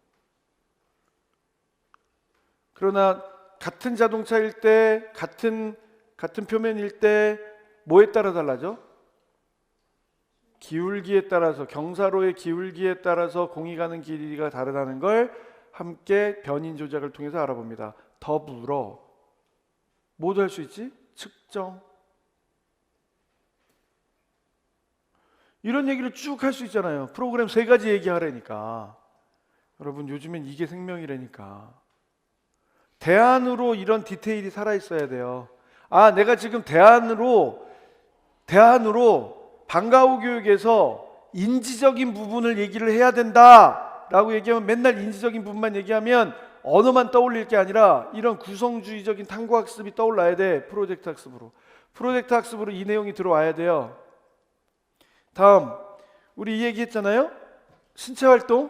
그러나 같은 자동차일 때, 같은 표면일 때 뭐에 따라 달라져? 기울기에 따라서, 경사로의 기울기에 따라서 공이 가는 길이가 다르다는 걸 함께 변인 조작을 통해서 알아봅니다. 더불어 뭐도 할 수 있지? 측정. 이런 얘기를 쭉 할 수 있잖아요. 프로그램 3가지 얘기하라니까. 여러분, 요즘엔 이게 생명이라니까. 대안으로 이런 디테일이 살아있어야 돼요. 아, 내가 지금 대안으로 방과후 교육에서 인지적인 부분을 얘기를 해야 된다 라고 얘기하면, 맨날 인지적인 부분만 얘기하면 언어만 떠올릴 게 아니라 이런 구성주의적인 탐구학습이 떠올라야 돼. 프로젝트 학습으로 이 내용이 들어와야 돼요. 다음, 우리 이 얘기 했잖아요. 신체활동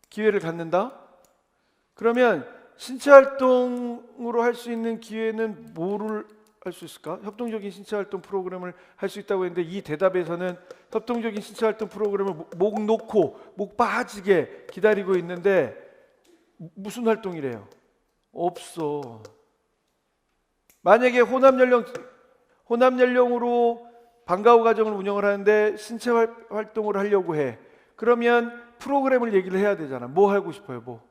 기회를 갖는다. 그러면 신체활동으로 할 수 있는 기회는 뭐를 할 수 있을까? 협동적인 신체활동 프로그램을 할 수 있다고 했는데, 이 대답에서는 협동적인 신체활동 프로그램을 목 놓고 목 빠지게 기다리고 있는데, 무슨 활동이래요? 없어. 만약에 혼합 연령으로 방과후 과정을 운영을 하는데 신체 활동을 하려고 해. 그러면 프로그램을 얘기를 해야 되잖아. 뭐 하고 싶어요? 뭐?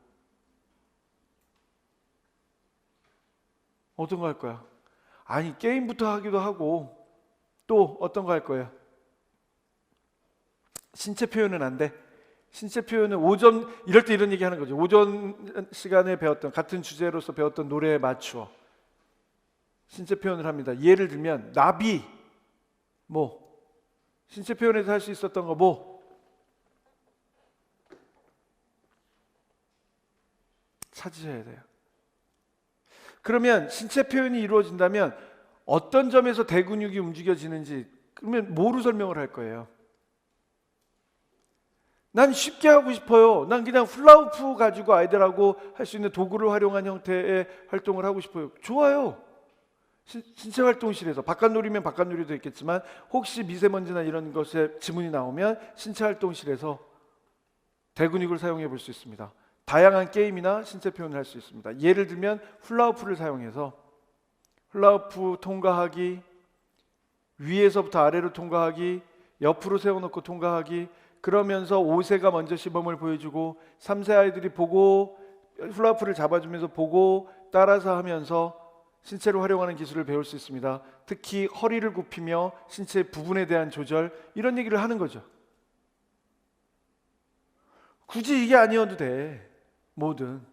어떤 거 할 거야? 아니, 게임부터 하기도 하고, 또 어떤 거 할 거예요? 신체 표현은 안 돼. 신체 표현은 오전, 이럴 때 이런 얘기 하는 거죠. 오전 시간에 배웠던, 같은 주제로서 배웠던 노래에 맞추어 신체 표현을 합니다. 예를 들면 나비, 뭐 신체 표현에서 할 수 있었던 거 뭐? 찾으셔야 돼요. 그러면 신체 표현이 이루어진다면 어떤 점에서 대근육이 움직여지는지, 그러면 뭐로 설명을 할 거예요? 난 쉽게 하고 싶어요. 난 그냥 훌라후프 가지고 아이들하고 할 수 있는 도구를 활용한 형태의 활동을 하고 싶어요. 좋아요. 신체 활동실에서, 바깥놀이면 바깥놀이도 있겠지만 혹시 미세먼지나 이런 것에 지문이 나오면 신체 활동실에서 대근육을 사용해 볼 수 있습니다. 다양한 게임이나 신체 표현을 할 수 있습니다. 예를 들면 훌라후프를 사용해서 훌라후프 통과하기, 위에서부터 아래로 통과하기, 옆으로 세워놓고 통과하기, 그러면서 5세가 먼저 시범을 보여주고 3세 아이들이 보고 훌라후프를 잡아주면서 보고 따라서 하면서 신체를 활용하는 기술을 배울 수 있습니다. 특히 허리를 굽히며 신체 부분에 대한 조절, 이런 얘기를 하는 거죠. 굳이 이게 아니어도 돼. 뭐든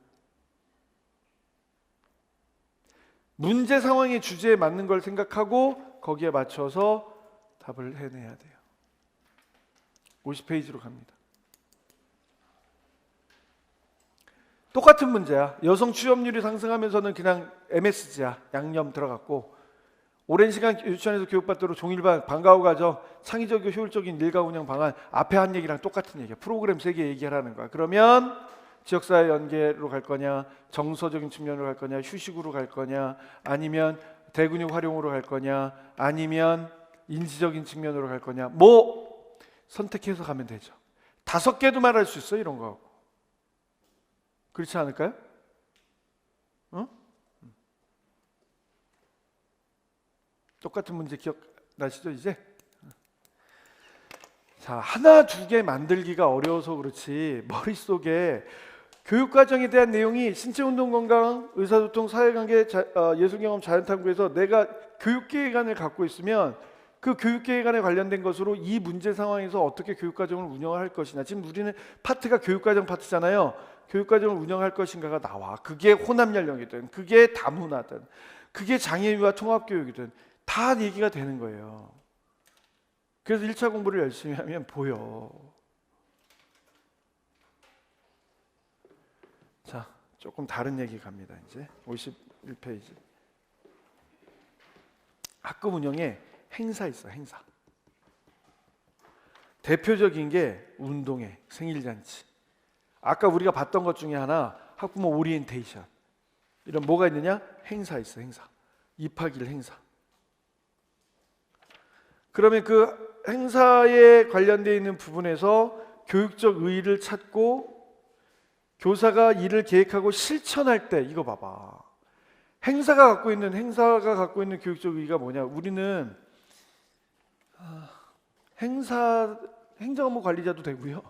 문제 상황의 주제에 맞는 걸 생각하고 거기에 맞춰서 답을 해내야 돼요. 50페이지로 갑니다. 똑같은 문제야. 여성 취업률이 상승하면서는 그냥 MSG야. 양념 들어갔고, 오랜 시간 유치원에서 교육받도록 종일반 방과후 과정 창의적이고 효율적인 일가 운영 방안, 앞에 한 얘기랑 똑같은 얘기야. 프로그램 3개 얘기하라는 거야. 그러면 지역사회 연계로 갈 거냐, 정서적인 측면으로 갈 거냐, 휴식으로 갈 거냐, 아니면 대근육 활용으로 갈 거냐, 아니면 인지적인 측면으로 갈 거냐, 뭐 선택해서 가면 되죠. 5개도 말할 수 있어, 이런 거. 그렇지 않을까요? 똑같은 문제 기억나시죠 이제? 자, 하나 두 개 만들기가 어려워서 그렇지 머릿속에 교육과정에 대한 내용이 신체운동건강, 의사소통, 사회관계, 예술경험, 자연탐구에서 내가 교육기획안을 갖고 있으면 그 교육계획안에 관련된 것으로 이 문제 상황에서 어떻게 교육과정을 운영할 것이냐. 지금 우리는 파트가 교육과정 파트잖아요. 교육과정을 운영할 것인가가 나와. 그게 혼합연령이든 그게 다문화든 그게 장애인과 통합교육이든 다 얘기가 되는 거예요. 그래서 1차 공부를 열심히 하면 보여. 자, 조금 다른 얘기 갑니다. 이제 51페이지. 학급 운영에 행사 있어. 행사. 대표적인 게 운동회, 생일잔치. 아까 우리가 봤던 것 중에 하나 학부모 오리엔테이션. 이런 뭐가 있느냐? 행사 있어. 행사. 입학일 행사. 그러면 그 행사에 관련되어 있는 부분에서 교육적 의의를 찾고 교사가 이를 계획하고 실천할 때 이거 봐봐. 행사가 갖고 있는 교육적 의의가 뭐냐? 우리는 행정업무 관리자도 되고요.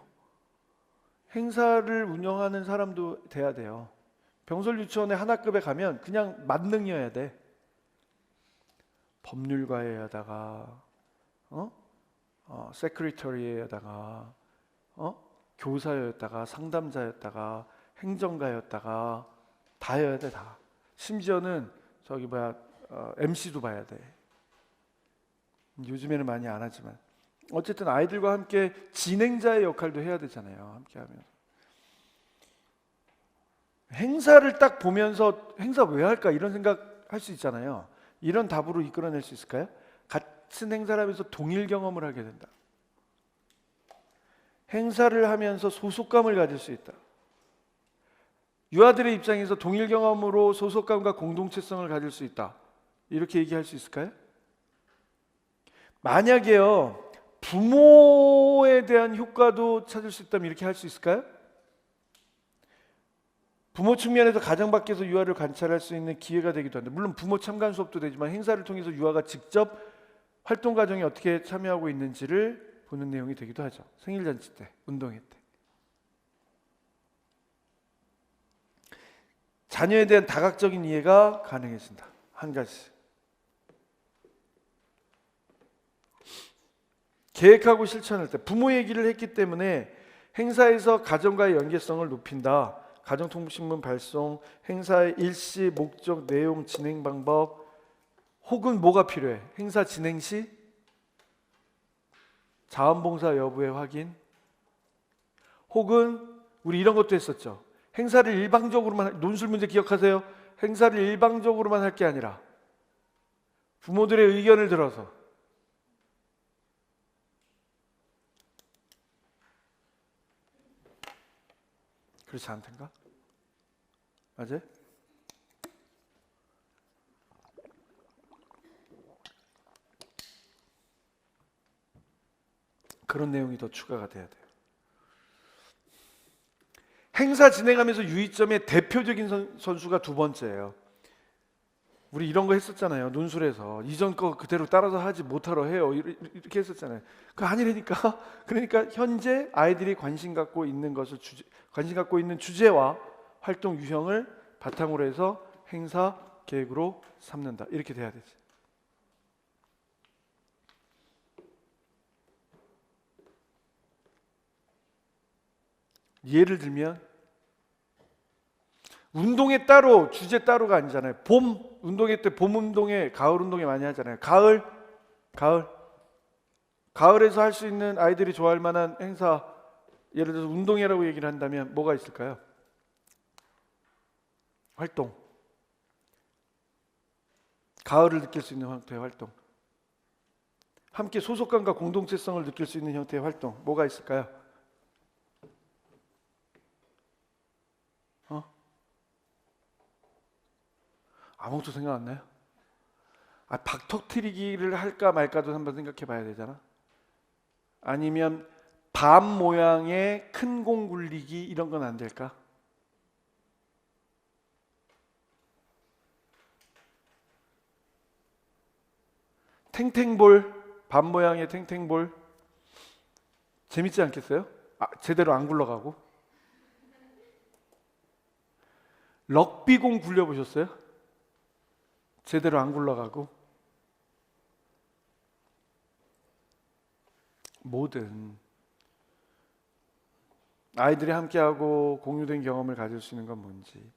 행사를 운영하는 사람도 돼야 돼요. 병설 유치원의 한 학급에 가면 그냥 만능이어야 돼. 법률가에다가 세크리터리에다가 교사였다가 상담자였다가 행정가였다가 다여야 돼. 다. 심지어는 MC도 봐야 돼. 요즘에는 많이 안 하지만 어쨌든 아이들과 함께 진행자의 역할도 해야 되잖아요. 함께 하면서 행사를 딱 보면서 행사 왜 할까 이런 생각 할 수 있잖아요. 이런 답으로 이끌어낼 수 있을까요? 같은 행사를 하면서 동일 경험을 하게 된다. 행사를 하면서 소속감을 가질 수 있다. 유아들의 입장에서 동일 경험으로 소속감과 공동체성을 가질 수 있다. 이렇게 얘기할 수 있을까요? 만약에요, 부모에 대한 효과도 찾을 수 있다면 이렇게 할 수 있을까요? 부모 측면에서 가정 밖에서 유아를 관찰할 수 있는 기회가 되기도 한다. 물론 부모 참관 수업도 되지만 행사를 통해서 유아가 직접 활동 과정에 어떻게 참여하고 있는지를 보는 내용이 되기도 하죠. 생일잔치 때, 운동회 때. 자녀에 대한 다각적인 이해가 가능해진다. 한 가지. 계획하고 실천할 때 부모 얘기를 했기 때문에 행사에서 가정과의 연계성을 높인다. 가정통신문 발송, 행사의 일시, 목적, 내용, 진행 방법, 혹은 뭐가 필요해? 행사 진행 시 자원봉사 여부의 확인, 혹은 우리 이런 것도 했었죠. 행사를 일방적으로만, 논술 문제 기억하세요? 행사를 일방적으로만 할 게 아니라 부모들의 의견을 들어서 그렇지 않던가? 맞아요? 그런 내용이 더 추가가 돼야 돼요. 행사 진행하면서 유의점의 대표적인 선수가 두 번째예요. 우리 이런 거 했었잖아요. 논술에서 이전 거 그대로 따라서 하지 못하러 해요. 이렇게 했었잖아요. 그거 아니라니까. 그러니까 현재 아이들이 관심 갖고 있는 주제와 활동 유형을 바탕으로 해서 행사 계획으로 삼는다. 이렇게 돼야 되지. 예를 들면 운동회 따로 주제 따로가 아니잖아요. 봄 운동회 때 봄 운동회, 가을 운동회 많이 하잖아요. 가을에서 할 수 있는 아이들이 좋아할 만한 행사, 예를 들어서 운동회라고 얘기를 한다면 뭐가 있을까요? 활동. 가을을 느낄 수 있는 형태의 활동. 함께 소속감과 공동체성을 느낄 수 있는 형태의 활동. 뭐가 있을까요? 아무것도 생각 안 나요? 박 터트리기를 할까 말까도 한번 생각해 봐야 되잖아. 아니면 밤 모양의 큰 공 굴리기 이런 건 안 될까? 탱탱볼, 밤 모양의 탱탱볼 재밌지 않겠어요? 제대로 안 굴러가고. 럭비공 굴려보셨어요? 제대로 안 굴러가고. 뭐든 아이들이 함께하고 공유된 경험을 가질 수 있는 건 뭔지,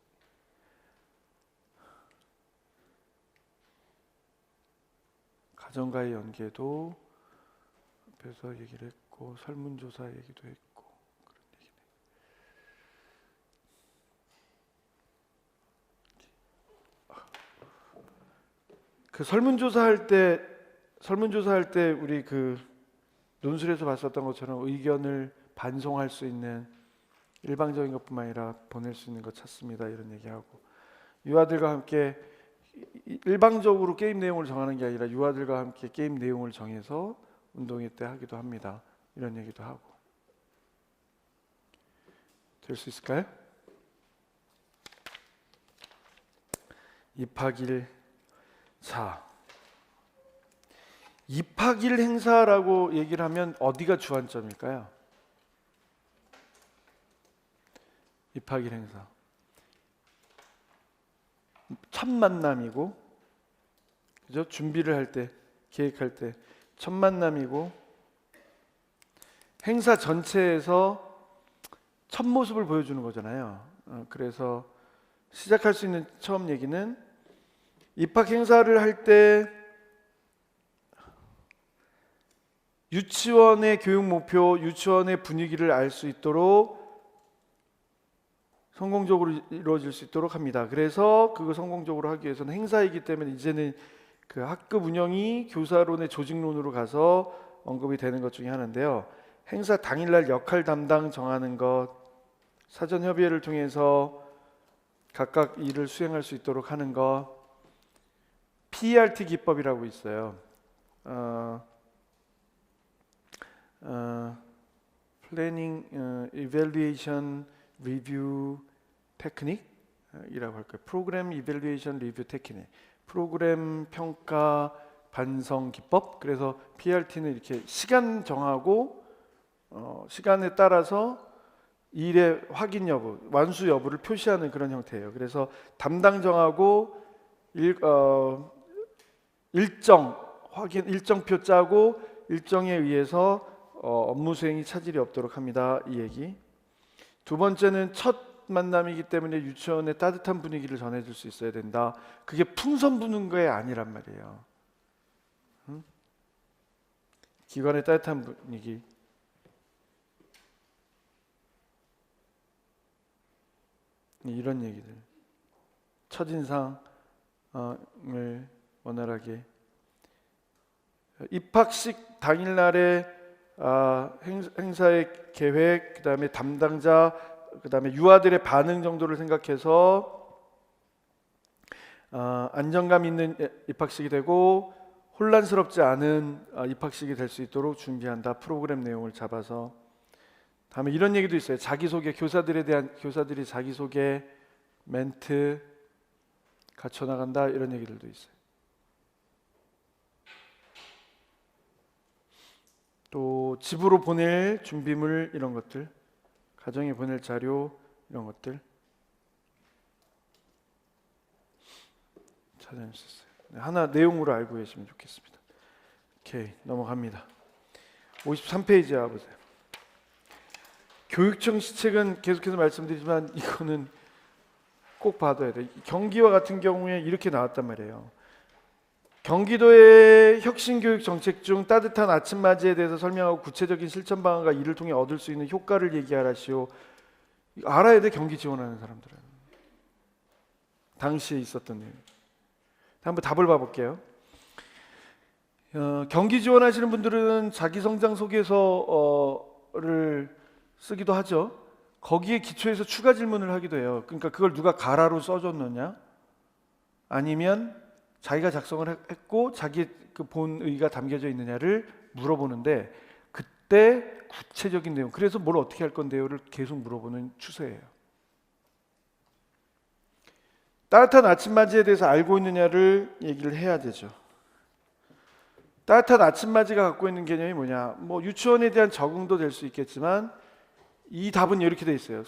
가정과의 연계도 앞에서 얘기를 했고 설문조사 얘기도 했고 그런 얘기네. 그 설문조사할 때 우리 그 논술에서 봤었던 것처럼 의견을 반송할 수 있는 일방적인 것뿐만 아니라 보낼 수 있는 것 찾습니다 이런 얘기하고, 유아들과 함께 일방적으로 게임 내용을 정하는 게 아니라 유아들과 함께 게임 내용을 정해서 운동회 때 하기도 합니다 이런 얘기도 하고. 될 수 있을까요? 입학일. 자, 입학일 행사라고 얘기를 하면 어디가 주안점일까요? 입학일 행사 첫 만남이고, 그죠? 준비를 할 때, 계획할 때 첫 만남이고, 행사 전체에서 첫 모습을 보여주는 거잖아요. 그래서 시작할 수 있는 처음 얘기는 입학 행사를 할 때 유치원의 교육 목표, 유치원의 분위기를 알 수 있도록 성공적으로 이루어질 수 있도록 합니다. 그래서 그거 성공적으로 하기 위해서는 행사이기 때문에 이제는 그 학급 운영이 교사론의 조직론으로 가서 언급이 되는 것 중에 하나인데요. 행사 당일날 역할 담당 정하는 것, 사전 협의회를 통해서 각각 일을 수행할 수 있도록 하는 것, PERT 기법이라고 있어요. Planning, Evaluation, Review 테크닉이라고 할까요? 프로그램 이밸류에이션 리뷰 테크닉, 프로그램 평가 반성 기법. 그래서 PRT는 이렇게 시간 정하고 시간에 따라서 일의 확인 여부, 완수 여부를 표시하는 그런 형태예요. 그래서 담당 정하고 일정표 짜고 일정에 의해서 업무 수행이 차질이 없도록 합니다. 이 얘기. 두 번째는 첫 만남이기 때문에 유치원의 따뜻한 분위기를 전해줄 수 있어야 된다. 그게 풍선 부는 게 아니란 말이에요. 기관의 따뜻한 분위기. 이런 얘기들. 첫인상을 원활하게. 입학식 당일날에 행사의 계획, 그 다음에 담당자, 그 다음에 유아들의 반응 정도를 생각해서 안정감 있는 입학식이 되고 혼란스럽지 않은 입학식이 될 수 있도록 준비한다. 프로그램 내용을 잡아서. 다음에 이런 얘기도 있어요. 자기소개, 교사들이 자기소개 멘트 갖춰나간다. 이런 얘기들도 있어요. 또 집으로 보낼 준비물 이런 것들, 가정에 보낼 자료 이런 것들 찾아낼 수 있어요. 하나 내용으로 알고 계시면 좋겠습니다. 오케이, 넘어갑니다. 53페이지 와보세요. 교육청 시책은 계속해서 말씀드리지만 이거는 꼭 봐둬야 돼요. 경기와 같은 경우에 이렇게 나왔단 말이에요. 경기도의 혁신교육 정책 중 따뜻한 아침맞이에 대해서 설명하고 구체적인 실천 방안과 이를 통해 얻을 수 있는 효과를 얘기하라시오. 알아야 돼, 경기 지원하는 사람들은. 당시에 있었던 일. 한번 답을 봐볼게요. 경기 지원하시는 분들은 자기 성장 소개서를 쓰기도 하죠. 거기에 기초해서 추가 질문을 하기도 해요. 그러니까 그걸 누가 가라로 써줬느냐, 아니면 자기가 작성을 했고 자기 그 본의가 담겨져 있느냐를 물어보는데, 그때 구체적인 내용, 그래서 뭘 어떻게 할 건데요를 계속 물어보는 추세예요. 따뜻한 아침맞이에 대해서 알고 있느냐를 얘기를 해야 되죠. 따뜻한 아침맞이가 갖고 있는 개념이 뭐냐, 뭐 유치원에 대한 적응도 될 수 있겠지만 이 답은 이렇게 돼 있어요.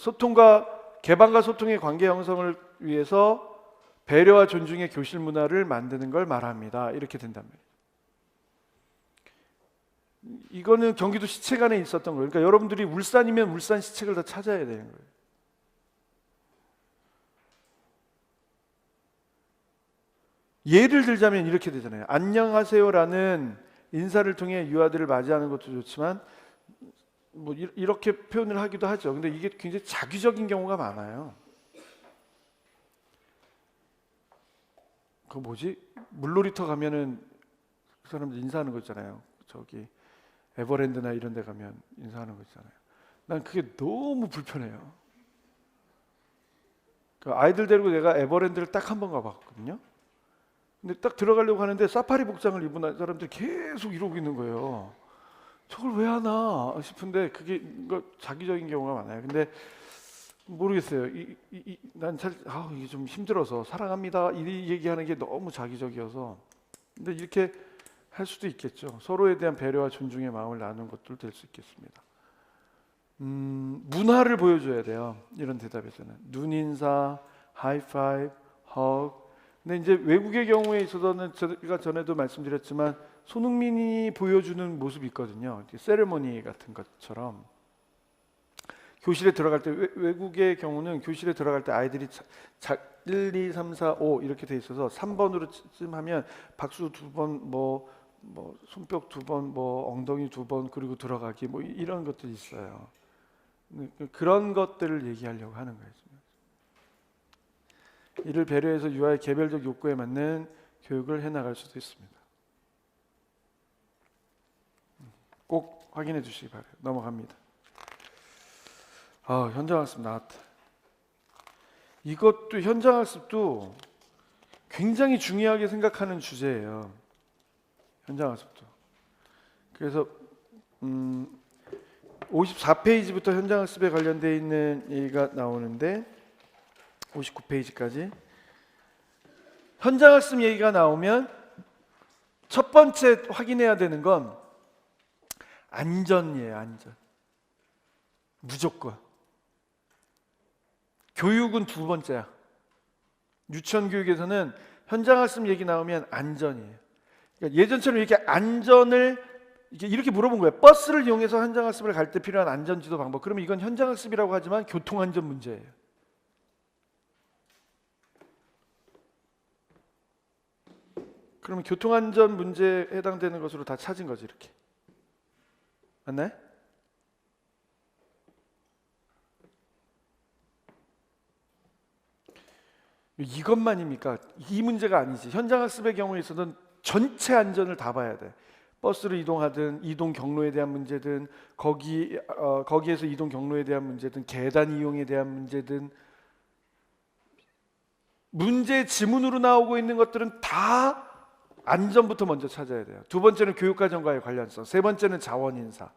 개방과 소통의 관계 형성을 위해서 배려와 존중의 교실 문화를 만드는 걸 말합니다. 이렇게 된단 말이에요. 이거는 경기도 시책안에 있었던 거예요. 그러니까 여러분들이 울산이면 울산 시책을 다 찾아야 되는 거예요. 예를 들자면 이렇게 되잖아요. 안녕하세요라는 인사를 통해 유아들을 맞이하는 것도 좋지만 뭐 이렇게 표현을 하기도 하죠. 근데 이게 굉장히 자기적인 경우가 많아요. 그 뭐지? 물놀이터 가면은 그 사람들 인사하는 거 있잖아요. 저기 에버랜드나 이런 데 가면 인사하는 거 있잖아요. 난 그게 너무 불편해요. 그 아이들 데리고 내가 에버랜드를 딱 한 번 가봤거든요. 근데 딱 들어가려고 하는데 사파리 복장을 입은 사람들이 계속 이러고 있는 거예요. 저걸 왜 하나 싶은데 그게 자기적인 경우가 많아요. 근데 모르겠어요. 난 이게 좀 힘들어서 사랑합니다 이 얘기하는 게 너무 자기적이어서. 근데 이렇게 할 수도 있겠죠. 서로에 대한 배려와 존중의 마음을 나누는 것도 될 수 있겠습니다. 문화를 보여줘야 돼요. 이런 대답에서는 눈인사, 하이파이브, 허그. 근데 이제 외국의 경우에 있어서는 제가 전에도 말씀드렸지만 손흥민이 보여주는 모습이 있거든요. 세레모니 같은 것처럼 교실에 들어갈 때 외국의 경우는 교실에 들어갈 때 아이들이 1, 2, 3, 4, 5 이렇게 돼 있어서 3번으로 쯤 하면 박수 2번, 뭐 손뼉 2번, 뭐 엉덩이 2번 그리고 들어가기 뭐 이런 것들이 있어요. 그런 것들을 얘기하려고 하는 거예요. 이를 배려해서 유아의 개별적 욕구에 맞는 교육을 해나갈 수도 있습니다. 꼭 확인해 주시기 바라요. 넘어갑니다. 현장학습 나왔다. 이것도 현장학습도 굉장히 중요하게 생각하는 주제예요. 현장학습도. 그래서 54페이지부터 현장학습에 관련되어 있는 얘기가 나오는데 59페이지까지 현장학습 얘기가 나오면 첫 번째 확인해야 되는 건 안전이에요. 안전. 무조건. 교육은 두 번째야. 유치원 교육에서는 현장학습 얘기 나오면 안전이에요. 그러니까 예전처럼 이렇게 안전을 이렇게 물어본 거예요. 버스를 이용해서 현장학습을 갈 때 필요한 안전지도 방법. 그러면 이건 현장학습이라고 하지만 교통안전 문제예요. 그러면 교통안전 문제에 해당되는 것으로 다 찾은 거지 이렇게. 맞나요? 이것만입니까? 이 문제가 아니지. 현장학습의 경우에 있어서는 전체 안전을 다 봐야 돼. 버스로 이동하든 이동 경로에 대한 문제든 거기에서 이동 경로에 대한 문제든 계단 이용에 대한 문제든 문제 지문으로 나오고 있는 것들은 다 안전부터 먼저 찾아야 돼요. 두 번째는 교육과정과의 관련성, 세 번째는 자원인사,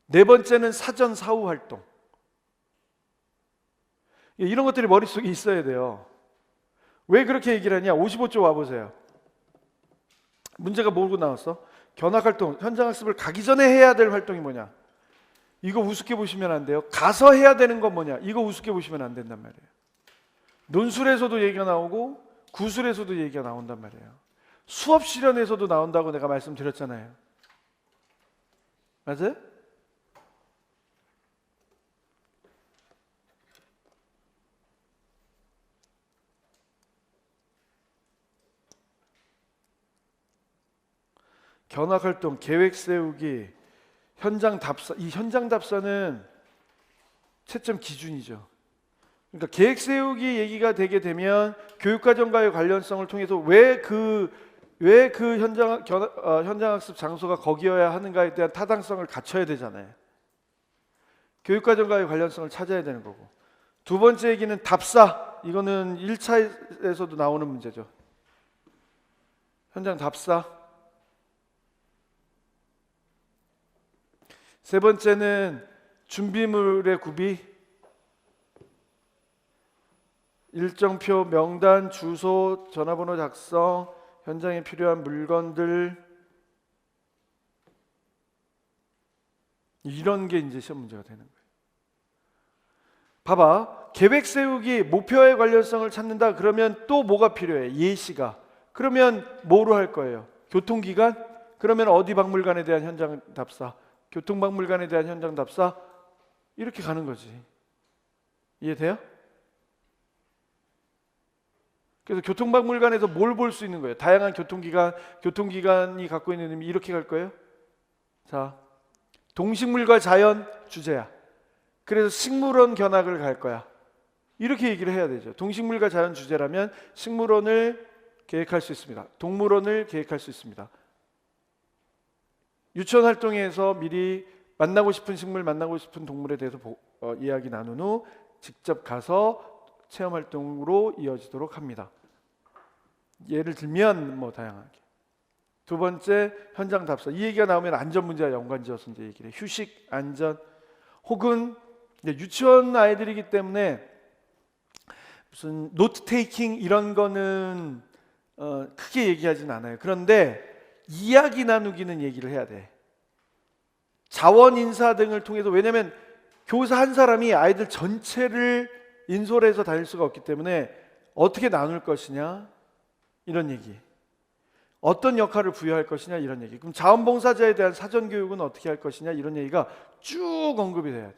네 번째는 사전 사후 활동. 이런 것들이 머릿속에 있어야 돼요. 왜 그렇게 얘기를 하냐? 55조 와보세요. 문제가 뭐고 나왔어? 견학활동, 현장학습을 가기 전에 해야 될 활동이 뭐냐? 이거 우습게 보시면 안 돼요. 가서 해야 되는 건 뭐냐? 이거 우습게 보시면 안 된단 말이에요. 논술에서도 얘기가 나오고 구술에서도 얘기가 나온단 말이에요. 수업 실현에서도 나온다고 내가 말씀드렸잖아요. 맞아요? 견학활동, 계획 세우기, 현장 답사. 이 현장 답사는 채점 기준이죠. 그러니까 계획 세우기 얘기가 되게 되면 교육과정과의 관련성을 통해서 왜 그 현장학습 장소가 거기여야 하는가에 대한 타당성을 갖춰야 되잖아요. 교육과정과의 관련성을 찾아야 되는 거고. 두 번째 얘기는 답사. 이거는 1차에서도 나오는 문제죠. 현장 답사. 세 번째는 준비물의 구비, 일정표, 명단, 주소, 전화번호 작성, 현장에 필요한 물건들, 이런 게 이제 시험 문제가 되는 거예요. 봐봐, 계획 세우기, 목표와의 관련성을 찾는다. 그러면 또 뭐가 필요해? 예시가. 그러면 뭐로 할 거예요? 교통기관? 그러면 어디 박물관에 대한 현장 답사, 교통박물관에 대한 현장 답사 이렇게 가는 거지. 이해돼요? 그래서 교통박물관에서 뭘 볼 수 있는 거예요? 다양한 교통기관이 갖고 있는 의미 이렇게 갈 거예요. 자, 동식물과 자연 주제야. 그래서 식물원 견학을 갈 거야. 이렇게 얘기를 해야 되죠. 동식물과 자연 주제라면 식물원을 계획할 수 있습니다. 동물원을 계획할 수 있습니다. 유치원 활동에서 미리 만나고 싶은 식물, 만나고 싶은 동물에 대해서 이야기 나눈 후 직접 가서 체험 활동으로 이어지도록 합니다. 예를 들면 뭐 다양하게. 두 번째, 현장 답사. 이 얘기가 나오면 안전 문제와 연관지어서 이제 얘기를 해. 휴식, 안전, 혹은 유치원 아이들이기 때문에 무슨 노트 테이킹 이런 거는 크게 얘기하진 않아요. 그런데 이야기 나누기는 얘기를 해야 돼. 자원 인사 등을 통해서, 왜냐하면 교사 한 사람이 아이들 전체를 인솔해서 다닐 수가 없기 때문에 어떻게 나눌 것이냐 이런 얘기, 어떤 역할을 부여할 것이냐 이런 얘기, 그럼 자원봉사자에 대한 사전 교육은 어떻게 할 것이냐 이런 얘기가 쭉 언급이 돼야 돼.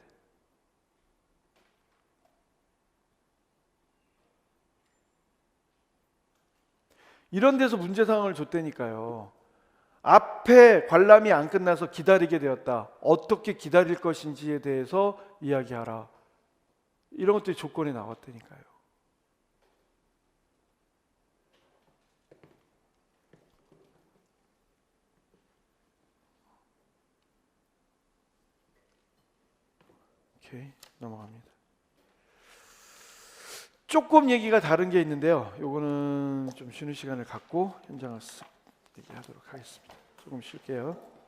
이런 데서 문제 상황을 줬다니까요. 앞에 관람이 안 끝나서 기다리게 되었다. 어떻게 기다릴 것인지에 대해서 이야기하라. 이런 것들이 조건에 나왔다니까요. 오케이, 넘어갑니다. 조금 얘기가 다른 게 있는데요. 요거는 좀 쉬는 시간을 갖고 현장을 쓱 얘기하도록 하겠습니다. 조금 쉴게요.